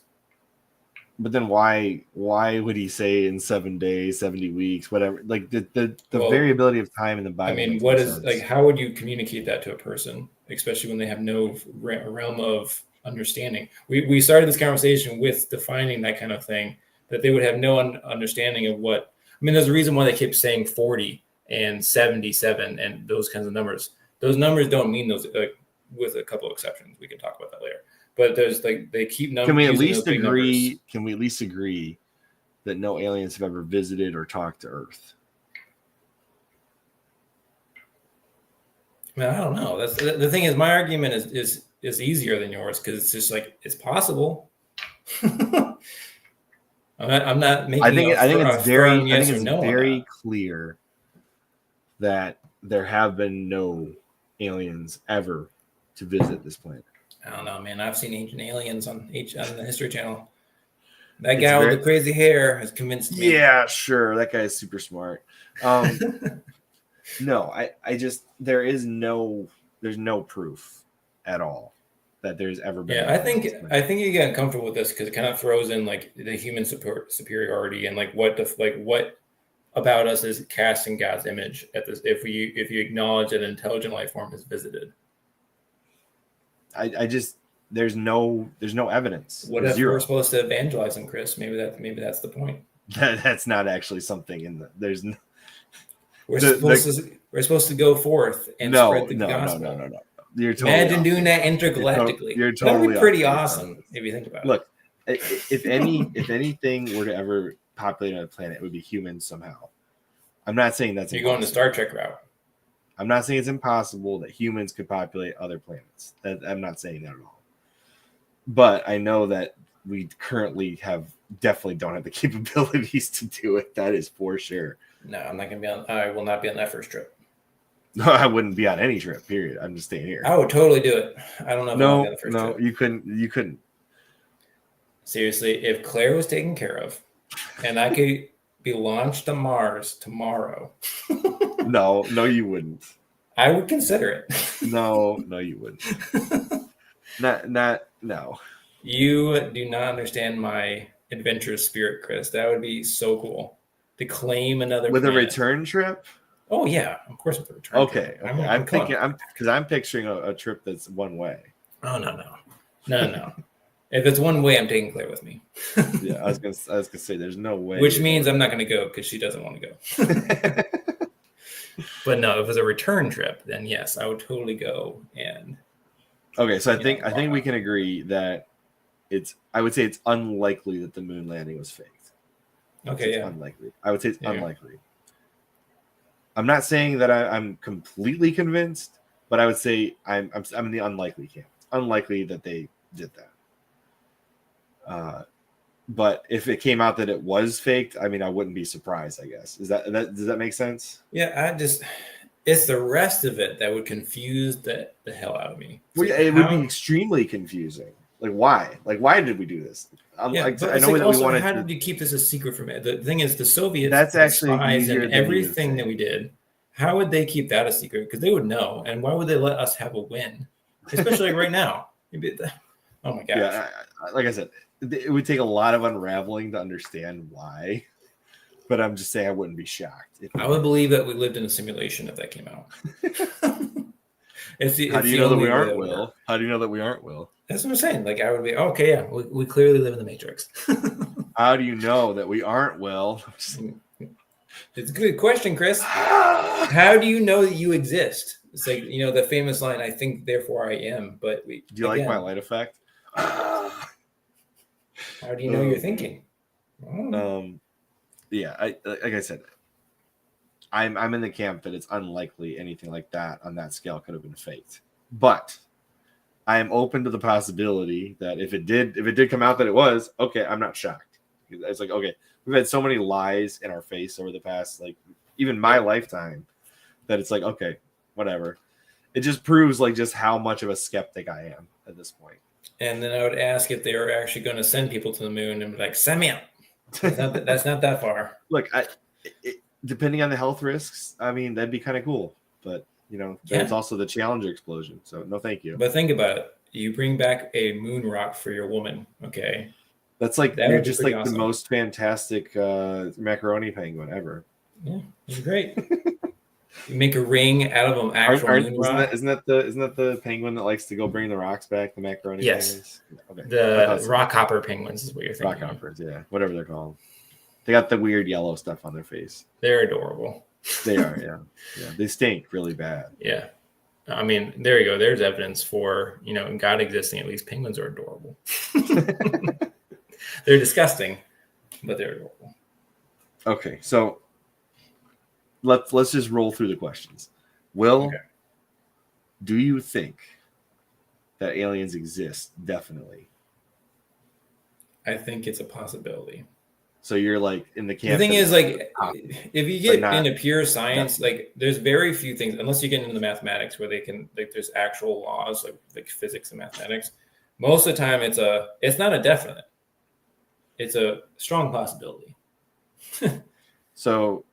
But then why would he say in 7 days, 70 weeks, whatever? Like the variability of time in the Bible. I mean, what is sense. Like? How would you communicate that to a person, especially when they have no realm of understanding? We started this conversation with defining that kind of thing, that they would have no understanding of what. I mean, there's a reason why they keep saying 40 and 77 and those kinds of numbers. Those numbers don't mean those, with a couple of exceptions. We can talk about that later. But there's like they keep numbers. Can we at least agree? Can we at least agree that no aliens have ever visited or talked to Earth? Man, I don't know. That's the thing. Is my argument is easier than yours because it's just like it's possible. I'm not making. I think it's very clear that there have been no aliens ever to visit this planet. I don't know, man. I've seen Ancient Aliens on the History Channel. That guy with the crazy hair has convinced me. Yeah, sure. That guy is super smart. No, I just there's no proof at all that there's ever been. Yeah, I think you get uncomfortable with this because it kind of throws in like the human superiority and like what about us is cast in God's image at this if you acknowledge that an intelligent life form is visited. I just there's no evidence. What if we're supposed to evangelize them, Chris? Maybe that's the point. That's not actually something in the there's no. We're supposed to go forth and spread the gospel. No. You're totally imagine doing that intergalactically. You're totally That'd be pretty awesome if you think about it. Look, if anything were to ever populate on a planet, it would be humans somehow. I'm not saying that's. You're going the Star Trek route. I'm not saying it's impossible that humans could populate other planets. I'm not saying that at all. But I know that we currently definitely don't have the capabilities to do it. That is for sure. No, I will not be on that first trip. No, I wouldn't be on any trip, period. I'm just staying here. I would totally do it. I don't know if I'll be on the first trip. You couldn't. Seriously, if Claire was taken care of and I could be launched to Mars tomorrow. No, you wouldn't. I would consider it. No, you wouldn't. No. You do not understand my adventurous spirit, Chris. That would be so cool to claim another with planet. A return trip. Oh yeah, of course with a return trip. Okay. I'm picturing a trip that's one way. Oh no. If it's one way, I'm taking Claire with me. Yeah, I was gonna say there's no way. Which means I'm not gonna go because she doesn't want to go. But no, if it's a return trip, then yes, I would totally go. And okay, so I think we can agree that I would say it's unlikely that the moon landing was faked. Okay, yeah, unlikely. I would say it's unlikely. I'm not saying that I'm completely convinced, but I would say I'm in the unlikely camp. It's unlikely that they did that. But if it came out that it was faked, I mean, I wouldn't be surprised. I guess does that make sense? Yeah, It's the rest of it that would confuse the hell out of me. Well, yeah, it would be extremely confusing. Like, why? Like, why did we do this? Yeah, but I it's know like that we also, wanted how to. did you keep this a secret from it? The thing is, the Soviets That's had actually spies easier in than you would everything that think. we did. How would they keep that a secret? Because they would know. And why would they let us have a win? Especially like right now. Oh my gosh. Yeah, like I said, it would take a lot of unraveling to understand why. But I'm just saying I wouldn't be shocked. I would believe that we lived in a simulation if that came out. How do you know that we aren't Will? How do you know that we aren't Will? That's what I'm saying. Like I would be, okay, yeah, we clearly live in the Matrix. How do you know that we aren't Will? It's a good question, Chris. How do you know that you exist? It's like, the famous line, I think, therefore I am. But do you like my light effect? How do you know you're thinking? Yeah, like I said, I'm in the camp that it's unlikely anything like that on that scale could have been faked. But I am open to the possibility that if it did come out that it was, okay, I'm not shocked. It's like, okay, we've had so many lies in our face over the past, like, even my lifetime, that it's like, okay, whatever. It just proves like just how much of a skeptic I am at this point. And then I would ask if they were actually going to send people to the moon and be like, send me out. That's not that far. Look, depending on the health risks, I mean, that'd be kind of cool. But, there's also the Challenger explosion. So no, thank you. But think about it. You bring back a moon rock for your woman. Okay. That's like, you're just like awesome. The most fantastic macaroni penguin ever. Yeah, it's great. You make a ring out of an actual moon rock. Isn't that the penguin that likes to go bring the rocks back? The macaroni penguins. Okay. The rock hopper penguins is what you're thinking. Rock hoppers, yeah, whatever they're called. They got the weird yellow stuff on their face. They're adorable. They are, yeah. They stink really bad. Yeah, I mean, there you go. There's evidence for God existing. At least penguins are adorable. They're disgusting, but they're adorable. Okay, so let's just roll through the questions. Will, do you think that aliens exist? Definitely. I think it's a possibility. So you're like in the camp. The thing is, like, if you get into pure science, like, there's very few things, unless you get into the mathematics where they can, like, there's actual laws like physics and mathematics. Most of the time, it's not a definite. It's a strong possibility. So,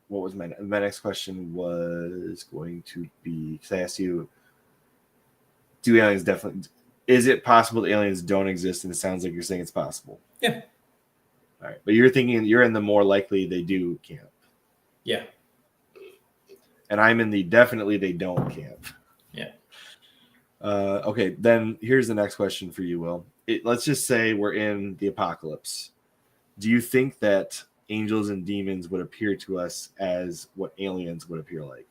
what was my next question was going to be, because I asked you, do aliens definitely? Is it possible that aliens don't exist? And it sounds like you're saying it's possible. Yeah. All right, but you're thinking you're in the more likely they do camp. Yeah. And I'm in the definitely they don't camp. Yeah. Okay, then here's the next question for you, Will. Let's just say we're in the apocalypse. Do you think that angels and demons would appear to us as what aliens would appear like?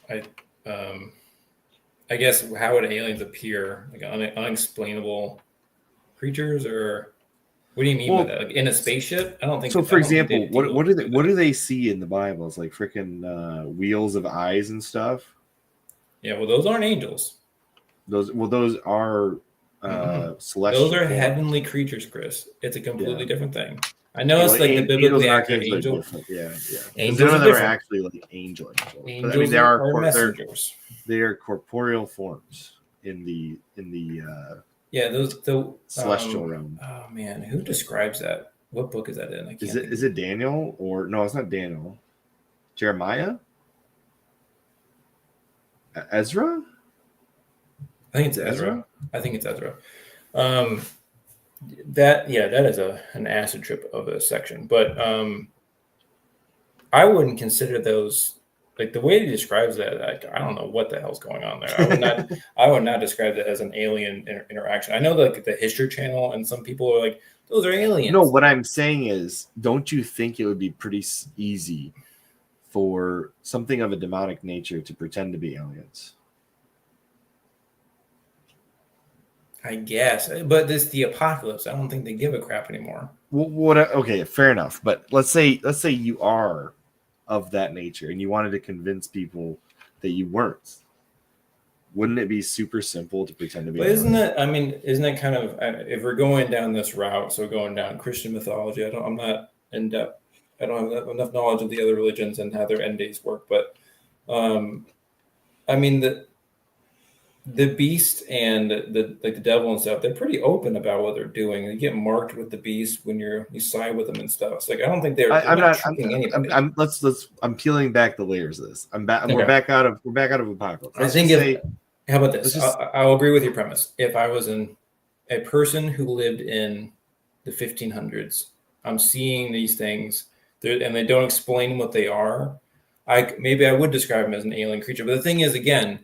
I guess, how would aliens appear? Like unexplainable creatures, or what do you mean by that? Like in a spaceship? I don't think. So, for example, what do they see in the Bible? It's like freaking wheels of eyes and stuff. Yeah, well, those aren't angels. Those are celestial. Those are heavenly creatures, Chris. It's a completely different thing. I know it's like the biblically accurate angel. Yeah. Angels are actually like angels. Angels, I mean, are messengers. They are corporeal forms in the the celestial realm. Oh man, who describes that? What book is that in? Is it Daniel or no? It's not Daniel. Jeremiah. Ezra. I think it's Ezra. That is an acid trip of a section, but I wouldn't consider those, like, the way he describes that. I don't know what the hell's going on there. I would not describe that as an alien interaction. I know like the History Channel and some people are like, those are aliens. No, what I'm saying is, don't you think it would be pretty easy for something of a demonic nature to pretend to be aliens? I guess, but this the apocalypse. I don't think they give a crap anymore. Well, okay, fair enough. But let's say you are of that nature, and you wanted to convince people that you weren't. Wouldn't it be super simple to pretend to be? But isn't it kind of, if we're going down this route? So going down Christian mythology, I'm not in depth I don't have enough knowledge of the other religions and how their end days work. But I mean, the beast and the devil and stuff, they're pretty open about what they're doing. You get marked with the beast when you side with them and stuff. It's like I don't think they're not tricking anybody. I'm peeling back the layers of this. Okay. We're back out of apocalypse. I think how about this? I'll agree with your premise. If I was a person who lived in the 1500s, I'm seeing these things and they don't explain what they are. Maybe I would describe them as an alien creature. But the thing is, again,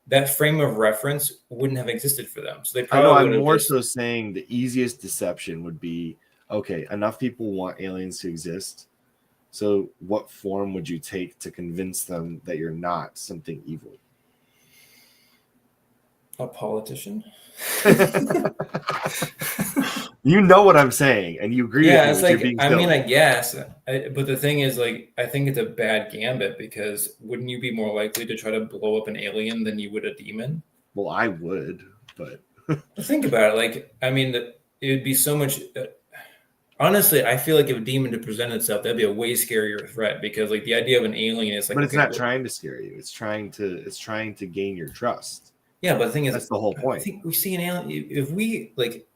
that frame of reference wouldn't have existed for them. So they probably I'm more so saying the easiest deception would be, okay, enough people want aliens to exist. So what form would you take to convince them that you're not something evil? A politician. You know what I'm saying, and you agree with me. It's like, I mean, I guess. But the thing is, like, I think it's a bad gambit because wouldn't you be more likely to try to blow up an alien than you would a demon? Well, I would, but think about it. Like, I mean, it would be so much. Honestly, I feel like if a demon to present itself, that'd be a way scarier threat because, like, the idea of an alien is like. But it's not trying to scare you. It's trying to gain your trust. Yeah, but the thing is, that's the whole point. I think we see an alien. If we like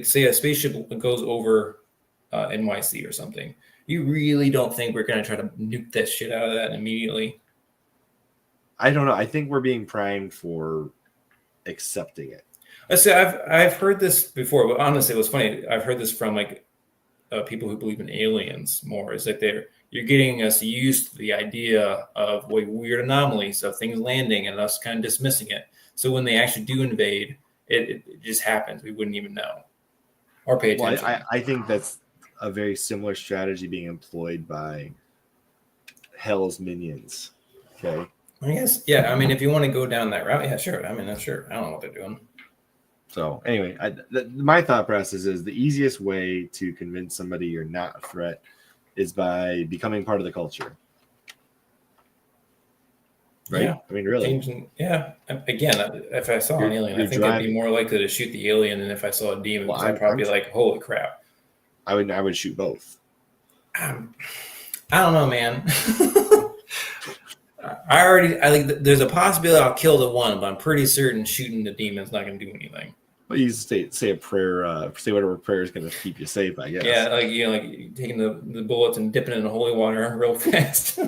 say a spaceship goes over NYC or something, you really don't think we're going to try to nuke that shit out of that immediately? I don't know. I think we're being primed for accepting it. I say I've heard this before, but honestly, it was funny. I've heard this from like people who believe in aliens more. Is that you're getting us used to the idea of weird anomalies of things landing and us kind of dismissing it. So when they actually do invade, it just happens. We wouldn't even know or pay attention. Well, I think that's a very similar strategy being employed by Hell's minions. Okay. I guess, yeah. I mean, if you want to go down that route, yeah, sure. I mean, sure. I don't know what they're doing. So anyway, my thought process is the easiest way to convince somebody you're not a threat is by becoming part of the culture. Right? Yeah. I mean, really. Yeah. Again, if I saw an alien, I think I'd be more likely to shoot the alien than if I saw a demon. Well, I'd probably be like, holy crap. I would shoot both. I don't know, man. I think there's a possibility I'll kill the one, but I'm pretty certain shooting the demon's not going to do anything. Well, you say a prayer, say whatever prayer is going to keep you safe, I guess. Yeah, like like taking the bullets and dipping it in holy water real fast.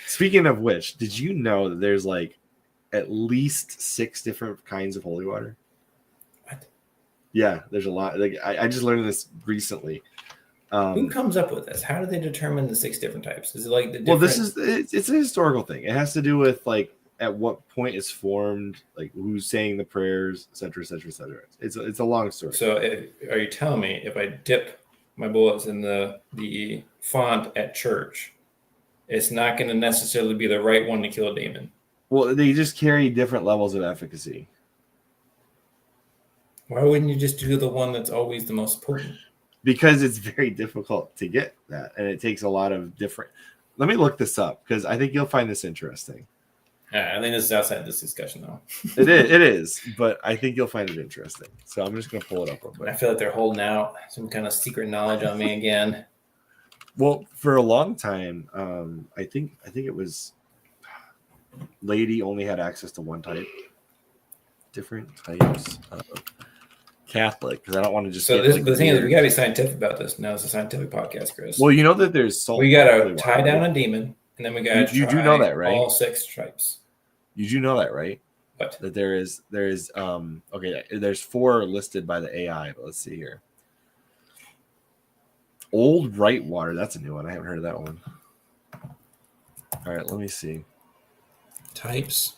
Speaking of which, did you know that there's like at least 6 different kinds of holy water? What? Yeah, there's a lot. Like I just learned this recently. Who comes up with this? How do they determine the 6 different types? Is it like the different... Well, it's a historical thing. It has to do with like at what point it's formed, like who's saying the prayers, et cetera, et cetera, et cetera. It's a long story. So are you telling me if I dip my bullets in the font at church, it's not going to necessarily be the right one to kill a demon? Well, they just carry different levels of efficacy. Why wouldn't you just do the one that's always the most potent? Because it's very difficult to get that, and it takes a lot of different. Let me look this up because I think you'll find this interesting. I think this is outside this discussion, though. It is, but I think you'll find it interesting. So I'm just going to pull it up real quick. I feel like they're holding out some kind of secret knowledge on me again. Well, for a long time, I think it was lady only had access to one type. Different types of Catholic, because I don't want to just. So the thing is, we gotta be scientific about this. Now it's a scientific podcast, Chris. Well, you know that there's salt. We gotta tie down a demon, and then we gotta. You do know that, right? All 6 stripes. You do know that, right? What? That there is okay. There's 4 listed by the AI, but let's see here. Old Right Water. That's a new one. I haven't heard of that one. All right, let me see. Types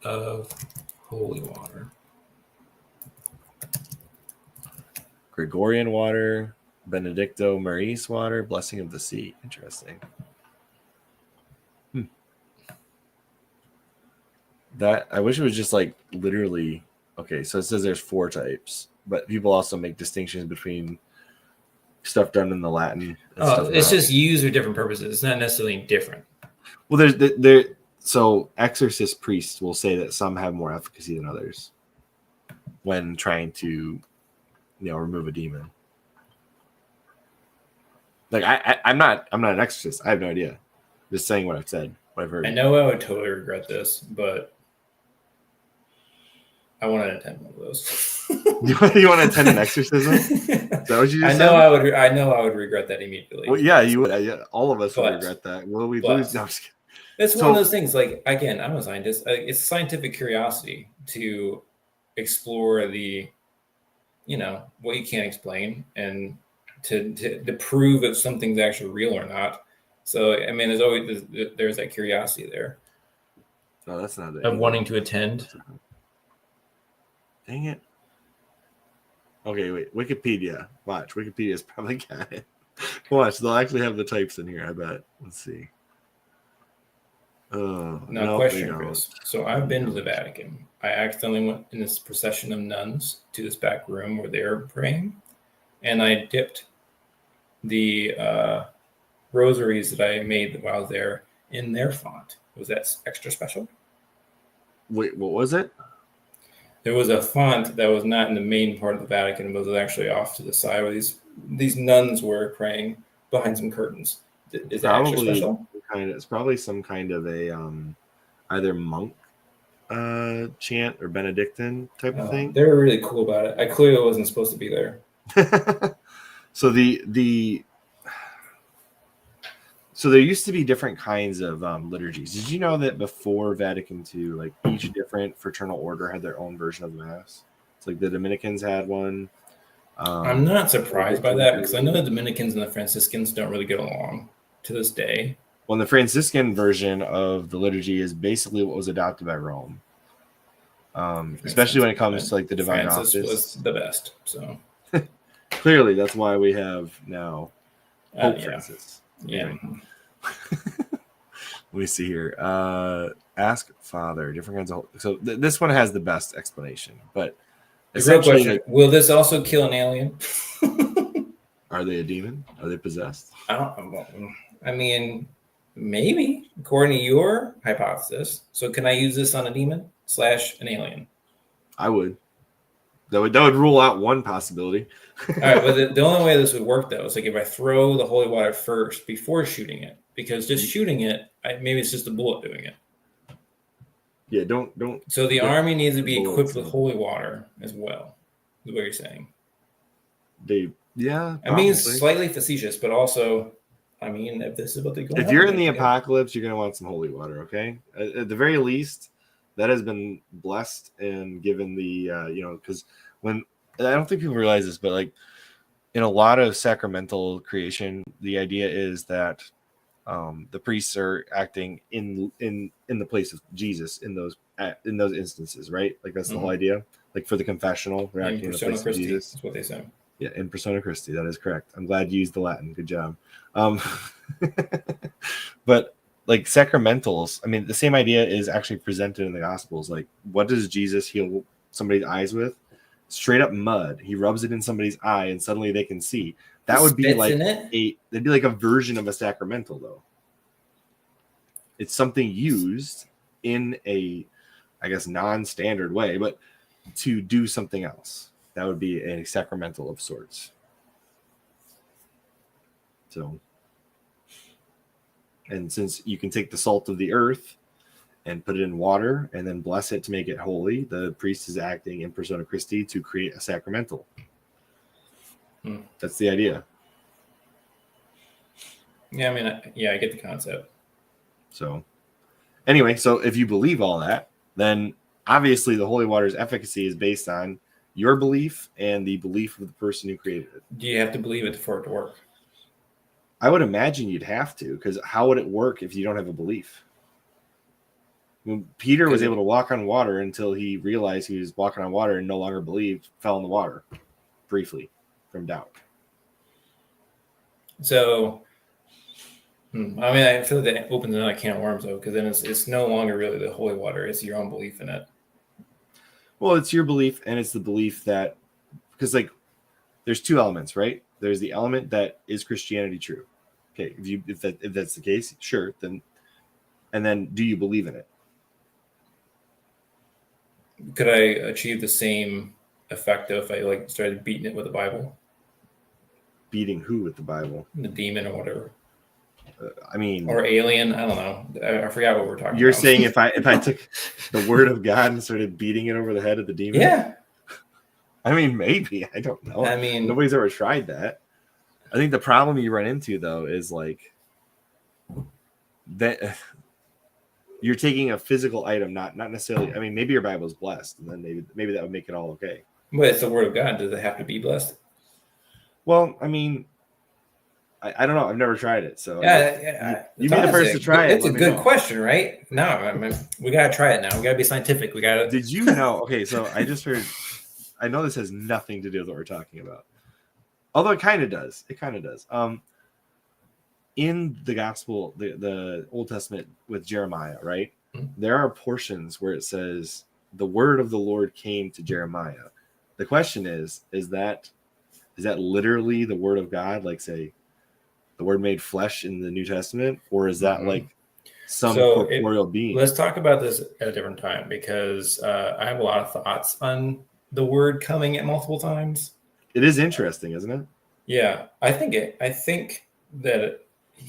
of holy water. Gregorian water, Benedicto Maris water, Blessing of the Sea. Interesting. That I wish it was just like literally. Okay, so it says there's 4 types, but people also make distinctions between stuff done in the Latin. It's just used for different purposes. It's not necessarily different. Well, there. So exorcist priests will say that some have more efficacy than others when trying to, remove a demon. Like I'm not an exorcist. I have no idea. Just saying what I've said, what I've heard. I know I would totally regret this, but I want to attend one of those. You want to attend an exorcism? Is that what you just said? I know I would regret that immediately. Well, yeah, you would. Yeah, all of us would But- regret that. Will we but- lose? No, I'm just kidding. It's one of those things. Like, again, I'm a scientist. It's scientific curiosity to explore the, what you can't explain, and to prove if something's actually real or not. So, I mean, there's that curiosity there. No, that's not it. Of wanting to attend. Dang it. Okay, wait. Wikipedia. Watch. Wikipedia's probably got it. Watch. They'll actually have the types in here, I bet. Let's see. Now, question, Chris. So I've been to the Vatican. I accidentally went in this procession of nuns to this back room where they were praying, and I dipped the rosaries that I made while I was there in their font. Was that extra special? Wait, what was it? There was a font that was not in the main part of the Vatican, but was actually off to the side where these nuns were praying behind some curtains. Is that extra special? It's probably some kind of a either monk chant or Benedictine type of thing. They were really cool about it. I clearly wasn't supposed to be there. So so there used to be different kinds of liturgies. Did you know that before Vatican II, like each different fraternal order had their own version of the Mass? It's like the Dominicans had one. I'm not surprised by that because I know the Dominicans and the Franciscans don't really get along to this day. Well, the Franciscan version of the liturgy is basically what was adopted by Rome, especially when it comes to like the divine Francis office. was the best. So clearly, that's why we have now Pope Francis. Yeah. Anyway. Let me see here. Ask Father. Different kinds of. So this one has the best explanation, but essentially, question, will this also kill an alien? Are they a demon? Are they possessed? I mean, maybe, according to your hypothesis. So can I use this on a demon / an alien? I would. That would rule out one possibility. All right, but the only way this would work, though, is like if I throw the holy water first before shooting it, because just shooting it, maybe it's just a bullet doing it. Yeah, don't. So the army needs to be equipped with holy water as well, is what you're saying. Yeah. I mean, it's slightly facetious, but also, I mean, if this is about to go. If you're in the apocalypse, you're going to want some holy water, okay? At the very least, that has been blessed and given the, because when, I don't think people realize this, but like in a lot of sacramental creation, the idea is that the priests are acting in the place of Jesus in those instances, right? Like that's the whole idea. Like for the confessional, we're acting in the place of Jesus. That's what they say. Yeah, in persona Christi, that is correct. I'm glad you used the Latin. Good job. But like sacramentals, I mean, the same idea is actually presented in the Gospels. Like, what does Jesus heal somebody's eyes with? Straight up mud. He rubs it in somebody's eye, and suddenly they can see. That would be like that'd be like a version of a sacramental, though. It's something used in a, I guess, non-standard way, but to do something else. That would be a sacramental of sorts. So, and since you can take the salt of the earth and put it in water and then bless it to make it holy, the priest is acting in persona Christi to create a sacramental. That's the idea. Yeah, I mean, I get the concept. So, anyway, so if you believe all that, then obviously the holy water's efficacy is based on your belief and the belief of the person who created it. Do you have to believe it for it to work? I would imagine you'd have to, because how would it work if you don't have a belief? When Peter was able to walk on water until he realized he was walking on water and no longer believed, fell in the water briefly from doubt. So, I mean, I feel like that opens another can of worms, though, because then it's no longer really the holy water; it's your own belief in it. Well, it's your belief, and it's the belief that, because like, there's two elements, right? There's the element that is Christianity true. Okay, if that's the case, sure. Then, and then, do you believe in it? Could I achieve the same effect if I like started beating it with the Bible? Beating who with the Bible? The demon or whatever. I mean, or alien. I don't know. I forgot what we're talking about. You're saying if I took the word of God and started beating it over the head of the demon? Yeah. I mean, maybe. I don't know. I mean, nobody's ever tried that. I think the problem you run into though is like that you're taking a physical item, not necessarily. I mean, maybe your Bible's blessed, and then maybe that would make it all okay. But it's the word of God. Does it have to be blessed? Well, I mean, I don't know. I've never tried it, so you be the first to try it. It's a good question, right? No, I mean, we gotta try it now. We gotta be scientific. We gotta. Did you know? Okay, so I just heard. I know this has nothing to do with what we're talking about, although it kind of does. It kind of does. In the Gospel, the Old Testament with Jeremiah, right? Mm-hmm. There are portions where it says the word of the Lord came to Jeremiah. The question is that literally the word of God, like say the word made flesh in the New Testament, or is that like some corporeal being? Let's talk about this at a different time, because I have a lot of thoughts on the word coming at multiple times. It is interesting, isn't it? Yeah, I think that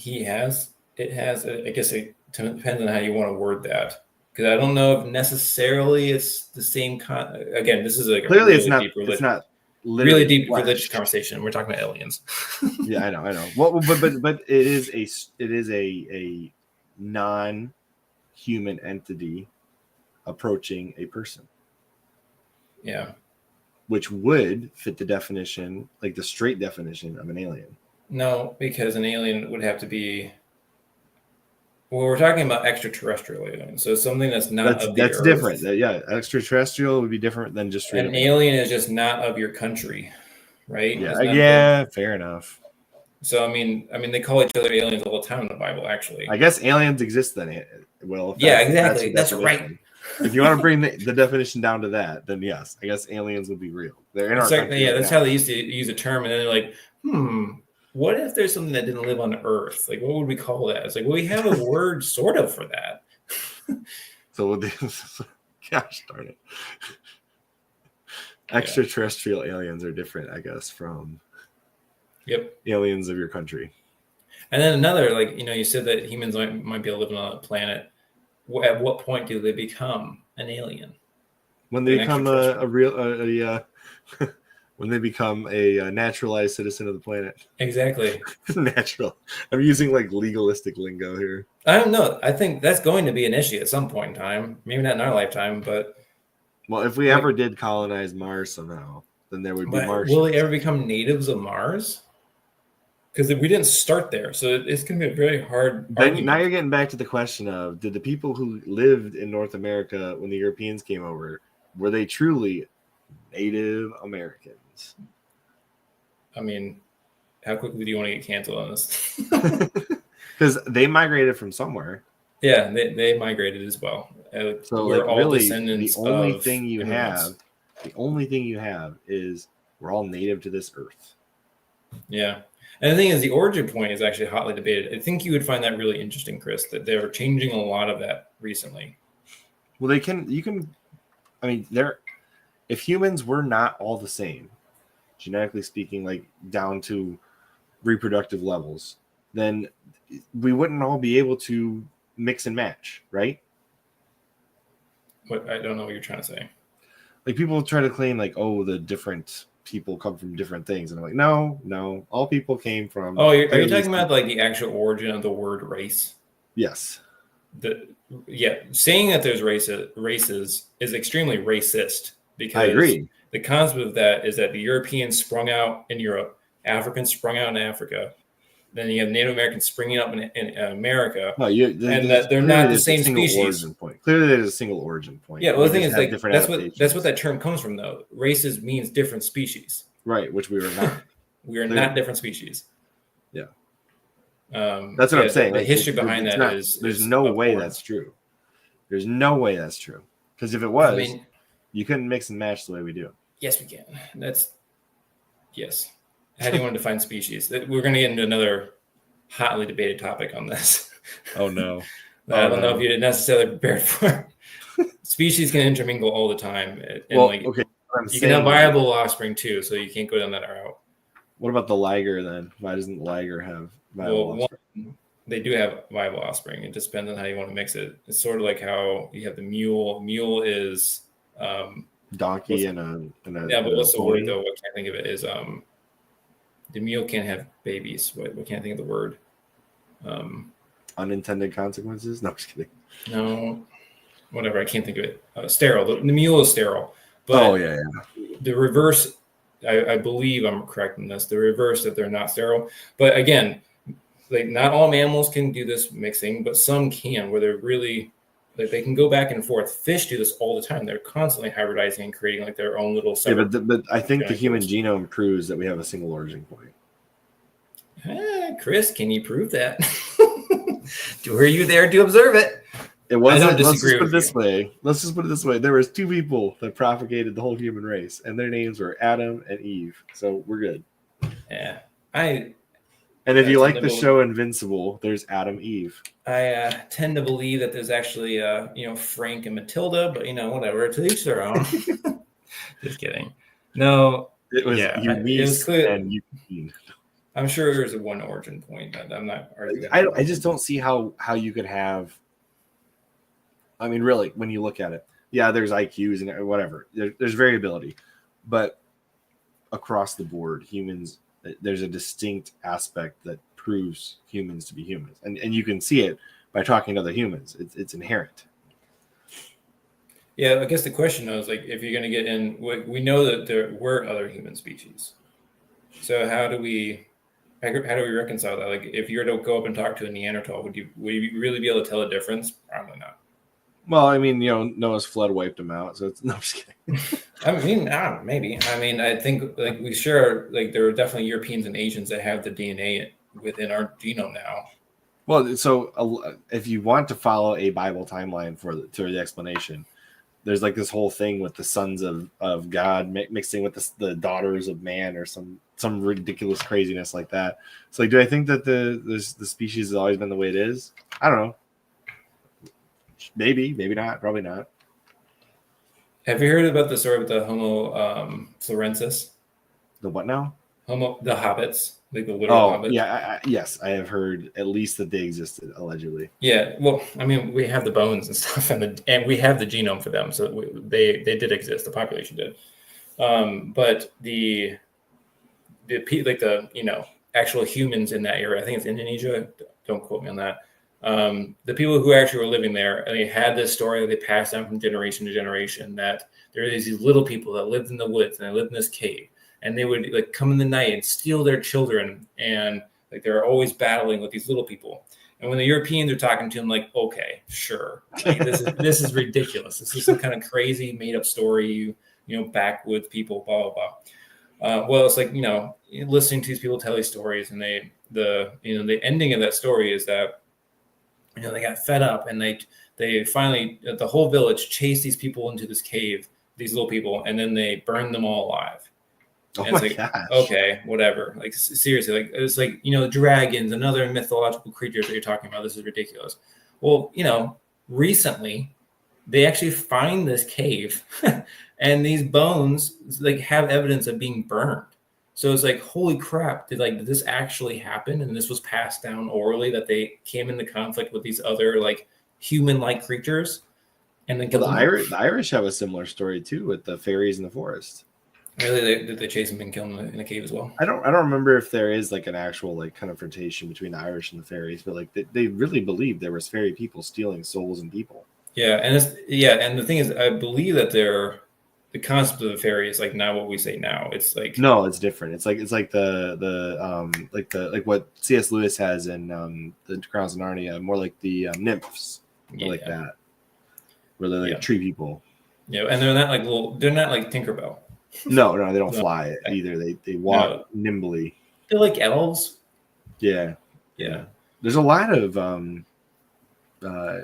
it has. I guess it depends on how you want to word that, because I don't know if necessarily it's the same. Again, this is like clearly it's not really deep religious conversation. We're talking about aliens. Yeah, I know. Well, but it is a non-human entity approaching a person. Yeah. Which would fit the definition, like the straight definition of an alien. No, because an alien would have to be. Well, we're talking about extraterrestrial aliens, so something that's not of the Earth. That's different. Yeah, extraterrestrial would be different than just straight. An alien is just not of your country, right? Yeah, fair enough. So I mean, they call each other aliens all the time in the Bible. Actually, I guess aliens exist then. Well, yeah, exactly. That's right. If you want to bring the definition down to that, then yes, I guess aliens would be real. They're in our country. Yeah, that's how they used to use a term, and then they're like, what if there's something that didn't live on Earth? Like, what would we call that? It's like, well, we have a word sort of for that. So, gosh darn it. Extraterrestrial aliens are different, I guess, from aliens of your country. And then another, like, you said that humans might be able to live on a planet. At what point do they become an alien? When they become when they become a naturalized citizen of the planet. Exactly. Natural. I'm using like legalistic lingo here. I don't know. I think that's going to be an issue at some point in time. Maybe not in our lifetime, but. Well, if we ever did colonize Mars somehow, then there would be Martians. Will they ever become natives of Mars? Because we didn't start there, so it's going to be a very hard argument. Now you're getting back to the question of, did the people who lived in North America when the Europeans came over, were they truly Native Americans? I mean, how quickly do you want to get canceled on this? Because they migrated from somewhere. Yeah, they migrated as well. So we're all really descendants. The only thing you have is we're all native to this earth. Yeah. And the thing is, the origin point is actually hotly debated. I think you would find that really interesting, Chris, that they're changing a lot of that recently. Well, if humans were not all the same, genetically speaking, like down to reproductive levels, then we wouldn't all be able to mix and match, right? What? I don't know what you're trying to say. Like people try to claim like, oh, the different people come from different things, and I'm like, no, all people came from. Oh, are you talking about like the actual origin of the word race? Yes. Saying that there's races is extremely racist, because I agree. The concept of that is that the Europeans sprung out in Europe, Africans sprung out in Africa, then you have Native Americans springing up in America, and that they're not the same species. Clearly, there's a single origin point. Yeah, well, the thing is, like, that's what that term comes from, though. Races means different species, right? Which we were not. We are not different species. Yeah, that's what I'm saying. The history behind that is there's no way that's true. There's no way that's true, because if it was, you couldn't mix and match the way we do. Yes, we can. Yes. How do you want to define species? We're going to get into another hotly debated topic on this. Oh, no. I don't know if you're necessarily prepared for it. Species can intermingle all the time. And okay. You can have viable offspring, too, so you can't go down that route. What about the liger then? Why doesn't the liger have viable offspring? They do have viable offspring. It just depends on how you want to mix it. It's sort of like how you have the mule. Mule is Donkey and yeah, but what's the pony? word though? I can't think of it. Is the mule can't have babies. What can't think of the word? Unintended consequences? No, I'm just kidding. No, whatever. I can't think of it. Sterile. The mule is sterile. But yeah. The reverse, I believe I'm correct in this. The reverse that they're not sterile. But again, like not all mammals can do this mixing, but some can, where they're really like they can go back and forth. Fish do this all the time. They're constantly hybridizing and creating like their own little separate. Yeah, but I think the human genome proves that we have a single origin point. Chris, can you prove that? Were you there to observe it? It wasn't. Let's just put it this way. Let's just put it this way. There was 2 people that propagated the whole human race, and their names were Adam and Eve. So we're good. Yeah, And if you like the show Invincible, there's Adam Eve. I tend to believe that there's actually, Frank and Matilda, but whatever. To each their own. Just kidding. No, it was Eunice and Eugene. I'm sure there's a one origin point. I'm not arguing. I just don't see how you could have. I mean, really, when you look at it, yeah, there's IQs and whatever. There's variability, but across the board, humans. There's a distinct aspect that proves humans to be humans. And you can see it by talking to other humans. It's inherent. Yeah, I guess the question is, like, if you're going to get in, we know that there were other human species. So how do we reconcile that? Like, if you were to go up and talk to a Neanderthal, would you really be able to tell a difference? Probably not. Well, I mean, Noah's flood wiped them out, so no, I'm just kidding. I mean, maybe. I mean, I think like we share, like there are definitely Europeans and Asians that have the DNA within our genome now. Well, so if you want to follow a Bible timeline for the explanation, there's like this whole thing with the sons of God mixing with the daughters of man or some ridiculous craziness like that. So, like, do I think that the species has always been the way it is? I don't know. Maybe not, probably not. Have you heard about the story with the Homo florensis? The what now? The hobbits, like the literal hobbits. Yeah, yes, I have heard at least that they existed allegedly. Yeah, well, I mean, we have the bones and stuff, and we have the genome for them, so they did exist. The population did, but the actual humans in that area, I think it's Indonesia. Don't quote me on that. The people who actually were living there, they had this story that they passed down from generation to generation, that there are these little people that lived in the woods and they lived in this cave, and they would like come in the night and steal their children, and like they're always battling with these little people. And when the Europeans are talking to them, like, okay, sure, like, this is ridiculous. This is some kind of crazy made up story. Backwoods people, blah blah blah. Well, it's like listening to these people tell these stories, and the ending of that story is that. They got fed up, and they finally, the whole village chased these people into this cave, these little people, and then they burned them all alive. Oh and my it's like, gosh. okay, whatever. Like, seriously, like it's like dragons and other mythological creatures that you're talking about. This is ridiculous. Well, recently they actually find this cave, and these bones like have evidence of being burned. So it's like, holy crap, did this actually happen? And this was passed down orally, that they came into conflict with these other like human-like creatures. And then the Irish have a similar story too, with the fairies in the forest. Really, did they chase them and kill them in a cave as well? I don't remember if there is like an actual like confrontation between the Irish and the fairies, but like they really believed there was fairy people stealing souls and people. Yeah, and the thing is, I believe that the concept of the fairy is like not what we say now. It's like no, it's different. It's like what C.S. Lewis has in the Crowns of Narnia, more like the nymphs, like that, where they're like tree people. Yeah, and they're not like they're not like Tinkerbell. No, they don't fly either. They walk nimbly. They're like elves. Yeah. There's a lot of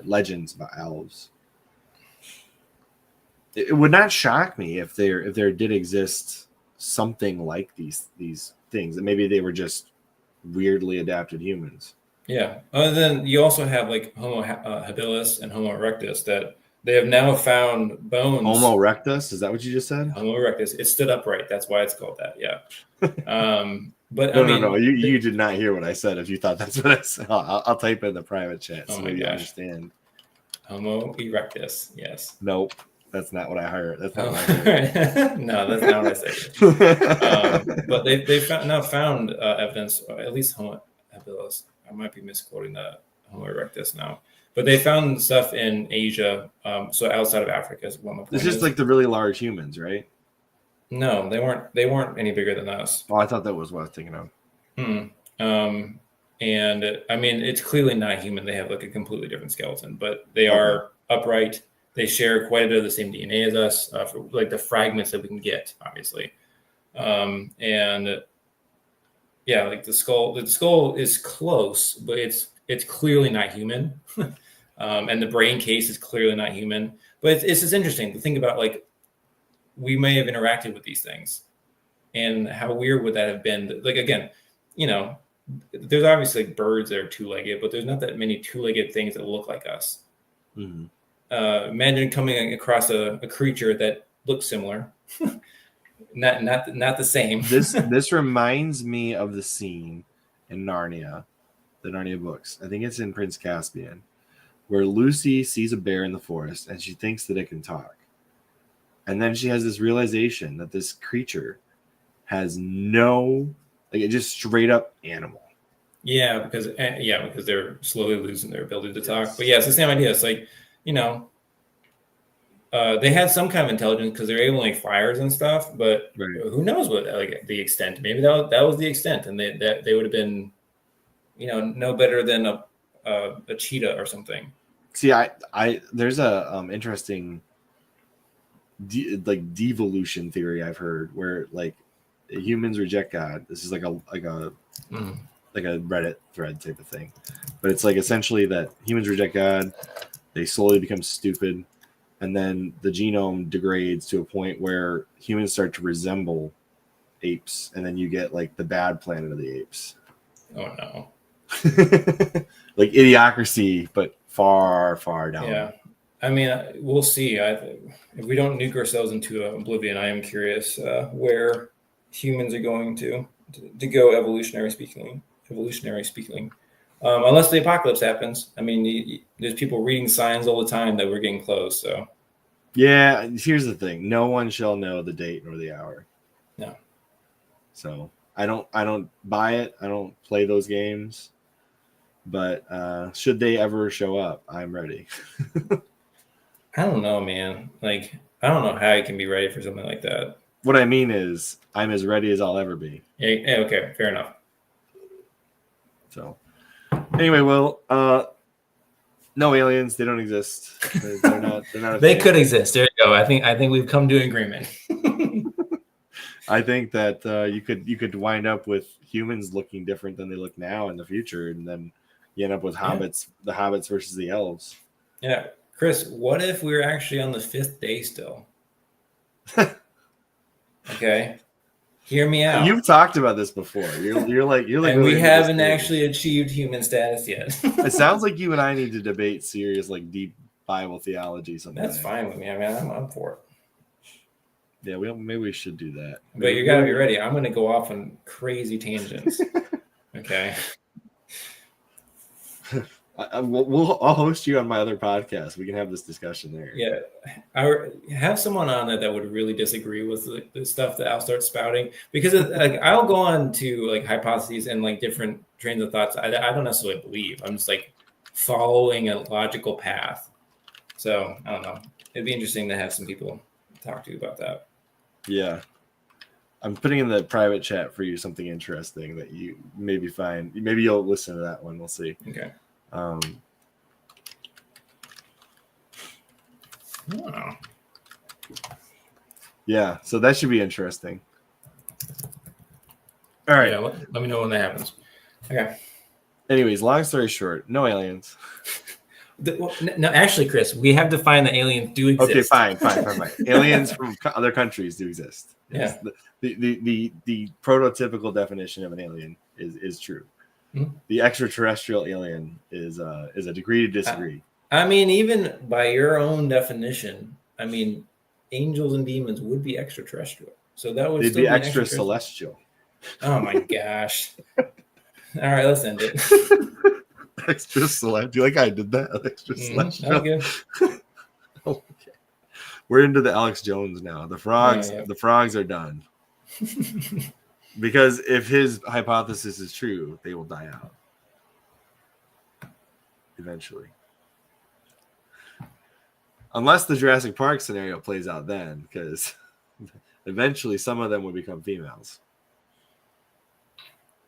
legends about elves. It would not shock me if there did exist something like these things, and maybe they were just weirdly adapted humans. Yeah. Then you also have like Homo habilis and Homo erectus that They have now found bones. Homo erectus? Is that what you just said? Homo erectus. It stood upright. That's why it's called that. Yeah. But No. You did not hear what I said. If you thought that's what I said, I'll type in the private chat so you understand. Homo erectus. Yes. Nope. That's not what I heard. That's not what I heard. No, that's not what I said. But they found evidence, or at least Homo habilis. I might be misquoting the Homo erectus now. But they found stuff in Asia, so outside of Africa is one of the. It's just like the really large humans, right? No, they weren't. They weren't any bigger than us. Oh, I thought that was what I was thinking of. And I mean, it's clearly not human. They have like a completely different skeleton, but they are upright. They share quite a bit of the same DNA as us, for like the fragments that we can get, obviously. And yeah, like the skull is close, but it's clearly not human. And the brain case is clearly not human. But it's just interesting to think about, like, we may have interacted with these things, and how weird would that have been? Like, again, you know, there's obviously birds that are two-legged, but there's not that many two-legged things that look like us. Mm-hmm. Imagine coming across a creature that looks similar, not the same. This reminds me of the scene in Narnia, the Narnia books. I think it's in Prince Caspian, where Lucy sees a bear in the forest and she thinks that it can talk, and then she has this realization that this creature has it just straight up animal. Yeah, because they're slowly losing their ability to talk. But yeah, it's the same idea. It's like, you know, they had some kind of intelligence because they're able to make fires and stuff. But who knows what, like, the extent? Maybe that was the extent, and they would have been, you know, no better than a cheetah or something. See, I there's a interesting devolution theory I've heard where, like, humans reject God. This is like a Reddit thread type of thing, but it's like essentially that humans reject God, they slowly become stupid, and then the genome degrades to a point where humans start to resemble apes, and then you get like the bad planet of the apes. Oh no. Like Idiocracy, but far down. Yeah, I mean, we'll see. If we don't nuke ourselves into oblivion, I am curious where humans are going to go evolutionary speaking. Unless the apocalypse happens. I mean, there's people reading signs all the time that we're getting close. So yeah, here's the thing: no one shall know the date nor the hour. No. So I don't buy it. I don't play those games. But should they ever show up, I'm ready. I don't know, man. Like, I don't know how you can be ready for something like that. What I mean is, I'm as ready as I'll ever be. Yeah, okay, fair enough. So, anyway, well, no aliens. They don't exist. They're not. They could exist. There you go. I think we've come to an agreement. I think that you could wind up with humans looking different than they look now in the future, and then you end up with hobbits, the hobbits versus the elves. Yeah, Chris, what if we were actually on the 5th day still? Okay, hear me out. You've talked about this before. You're like, and we haven't actually achieved human status yet. It sounds like you and I need to debate serious, like, deep Bible theology sometime. That's fine with me. I mean, I'm for it. Yeah, maybe we should do that. But you got to be ready. I'm going to go off on crazy tangents. Okay. I'll host you on my other podcast. We can have this discussion there. Yeah, I have someone on that would really disagree with the stuff that I'll start spouting, because like, I'll go on to like hypotheses and like different trains of thoughts I don't necessarily believe. I'm just like following a logical path. So I don't know. It'd be interesting to have some people talk to you about that. Yeah. I'm putting in the private chat for you something interesting that you maybe find. Maybe you'll listen to that one. We'll see. Okay. Oh. Yeah, so that should be interesting. All right. Yeah, let me know when that happens. Okay. Anyways, long story short, no aliens. No, actually, Chris, we have to find that aliens do exist. Okay, fine. Aliens from other countries do exist. Yeah. The prototypical definition of an alien is true. Mm-hmm. The extraterrestrial alien is a degree to disagree. I mean, even by your own definition, I mean, angels and demons would be extraterrestrial. So that would They'd still be be an extra extraterrestrial. celestial. Oh my gosh. All right, let's end it. Extra celestial. Do you like I did that? Extra celestial. Okay. Okay. We're into the Alex Jones now. The frogs. Yeah. The frogs are done. Because if his hypothesis is true, they will die out eventually. Unless the Jurassic Park scenario plays out then, because eventually some of them will become females.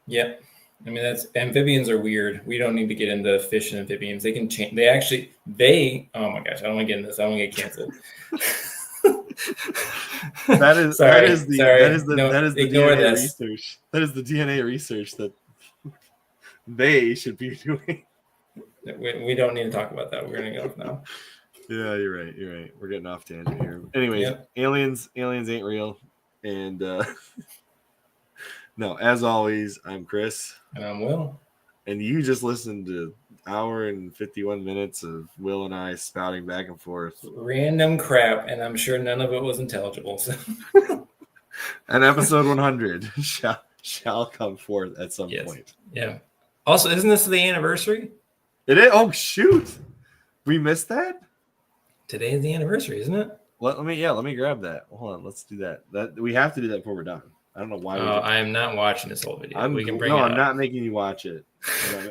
Yep. I mean, that's amphibians are weird. We don't need to get into fish and amphibians. They can change. They oh my gosh, I don't want to get into this. I don't want to get canceled. That is the ignore DNA this. research. That is the DNA research that they should be doing. We don't need to talk about that. We're gonna go off now. Yeah, you're right. We're getting off tangent here. Anyways, aliens ain't real. And no, as always, I'm Chris. And I'm Will. And you just listened to an hour and 51 minutes of Will and I spouting back and forth. Random crap, and I'm sure none of it was intelligible. So. And episode 100 shall come forth at some point. Yeah. Also, isn't this the anniversary? It is. Oh, shoot. We missed that? Today is the anniversary, isn't it? Let me grab that. Hold on, let's do that. We have to do that before we're done. I don't know why. I am not watching this whole video. I'm not making you watch it.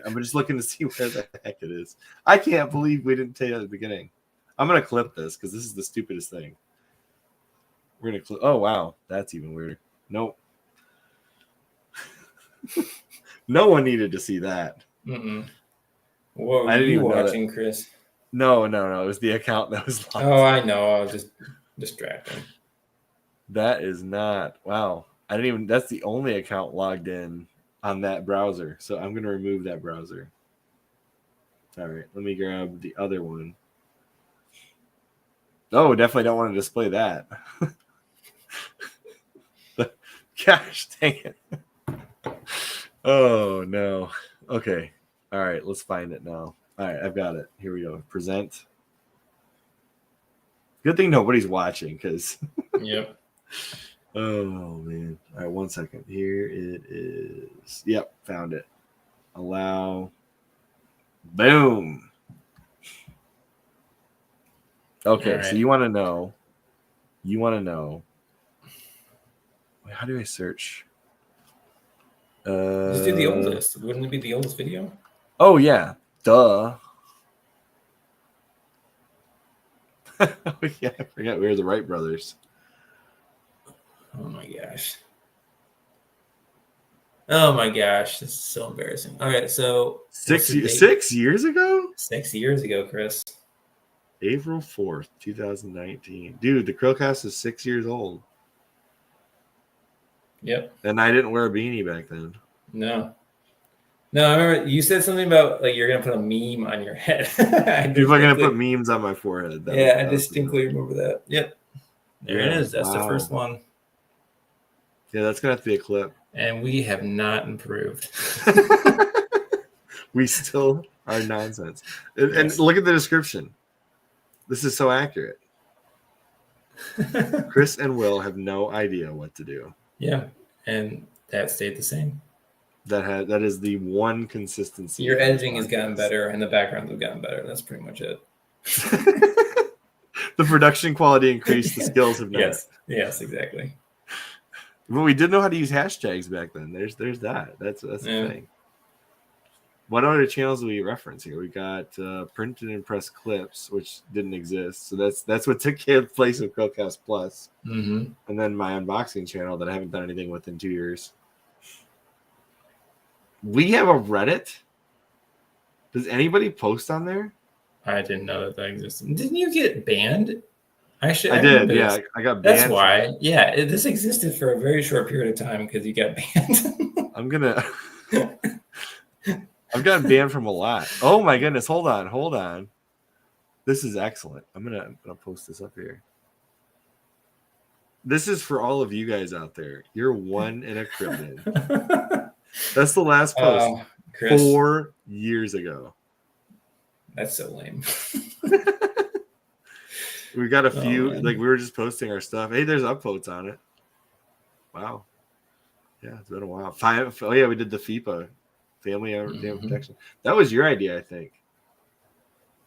I'm just looking to see where the heck it is. I can't believe we didn't tell you at the beginning. I'm gonna clip this because this is the stupidest thing. We're gonna clip. Oh wow, that's even weirder. Nope. No one needed to see that. What were you watching, Chris? No. It was the account that was locked. Oh, I know. I was just distracting. That is not. Wow. I didn't even. That's the only account logged in on that browser. So I'm going to remove that browser. All right. Let me grab the other one. Oh, definitely don't want to display that. Gosh, dang it. Oh, no. Okay. All right. Let's find it now. All right. I've got it. Here we go. Present. Good thing nobody's watching because. Yep. Oh, man. All right. 1 second. Here it is. Yep. Found it. Allow. Boom. Okay. Right. So you want to know. Wait, how do I search? Just do the oldest. Wouldn't it be the oldest video? Oh, yeah. Duh. Yeah, I forgot we were the Wright brothers. Oh my gosh. Oh my gosh. This is so embarrassing. Okay, so 6 years ago? 6 years ago, Chris. April 4th, 2019. Dude, the CHRILLCAST is 6 years old. Yep. And I didn't wear a beanie back then. No, I remember you said something about like you're gonna put a meme on your head. People are gonna put memes on my forehead. I distinctly remember that. Yep. There it is. That's the first one. Yeah, that's gonna have to be a clip. And we have not improved. We still are nonsense. And look at the description. This is so accurate. Chris and Will have no idea what to do. Yeah, and that stayed the same. That is the one consistency. Your editing has gotten better, and the backgrounds have gotten better. That's pretty much it. The production quality increased. The skills have not. Yes, exactly. But we did know how to use hashtags back then. There's that. That's the thing. What other channels do we reference here? We got printed and pressed clips, which didn't exist. So that's what took place with CHRILLCAST Plus. Mm-hmm. And then my unboxing channel that I haven't done anything with in 2 years. We have a Reddit. Does anybody post on there? I didn't know that existed. Didn't you get banned? I did. Yeah, I got banned. That's why. Yeah, this existed for a very short period of time because you got banned. I've gotten banned from a lot. Oh my goodness! Hold on. This is excellent. I'm gonna post this up here. This is for all of you guys out there. You're one in a cryptid. That's the last post. Chris, 4 years ago. That's so lame. We got a few, man. like we were just posting our stuff. Hey, there's upvotes on it. Wow. Yeah, it's been a while. Oh yeah, we did the FIPA, Family Protection. That was your idea, I think,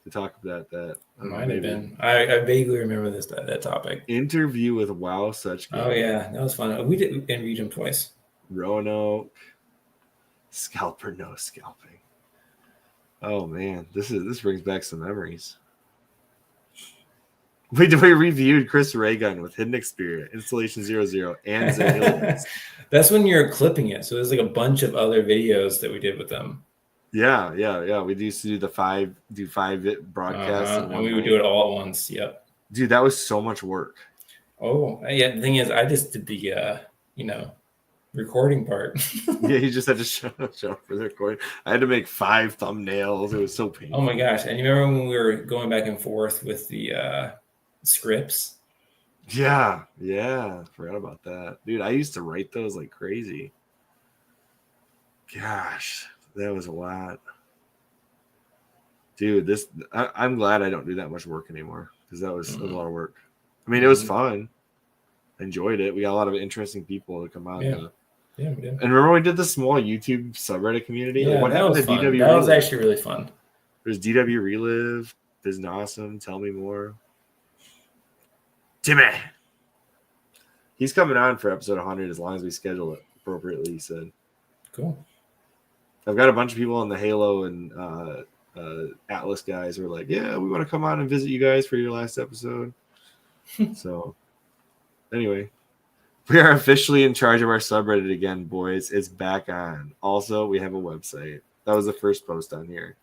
to talk about that. Might have been. I vaguely remember that topic. Interview with Wow Such Game. Oh yeah, that was fun. We interviewed him twice. Roanoke. Scalper, no scalping. Oh man, this brings back some memories. We reviewed Chris Ray Gun with Hidden Experience, Installation 00, and Zahillions. That's when you're clipping it. So there's like a bunch of other videos that we did with them. Yeah. We used to do the five broadcasts. And we would do it all at once. Yep. Dude, that was so much work. Oh, yeah. The thing is, I just did the, recording part. Yeah, he just had to show up for the recording. I had to make 5 thumbnails. It was so painful. Oh my gosh. And you remember when we were going back and forth with the scripts? Yeah. Forgot about that. Dude, I used to write those like crazy. Gosh, that was a lot. Dude, I'm glad I don't do that much work anymore because that was a lot of work. I mean, it was fun. I enjoyed it. We got a lot of interesting people to come out. Yeah. Yeah, we did. And remember when we did the small YouTube subreddit community? Yeah, what happened to DW That was actually really fun. There's DW Relive, Business Awesome, Tell Me More. Timmy. He's coming on for episode 100 as long as we schedule it appropriately, he said. Cool. I've got a bunch of people on the Halo and Atlas guys who are like, yeah, we want to come on and visit you guys for your last episode. So, anyway, we are officially in charge of our subreddit again, boys. It's back on. Also, we have a website. That was the first post on here.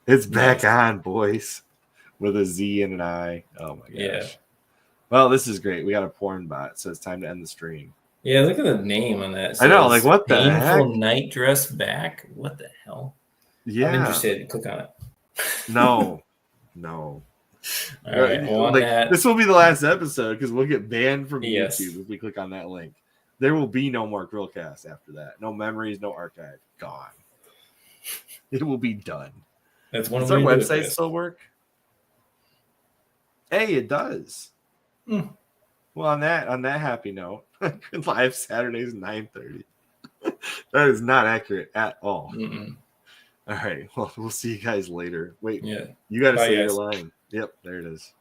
It's back on, boys. With a Z and an I. Oh, my gosh. Yeah. Well, this is great. We got a porn bot, so it's time to end the stream. Yeah, look at the name on that. I know, like what the Painful heck? Night Dress Back? What the hell? Yeah. I'm interested. Click on it. No. All right. Well, this will be the last episode because we'll get banned from YouTube if we click on that link. There will be no more CHRILLCAST after that. No memories, no archive. Gone. It will be done. That's one. Does our website still work? Hey, it does. Well, on that happy note, live Saturdays 9:30. That is not accurate at all. All right. Well, we'll see you guys later. Wait, you got to say your line. Yep, there it is.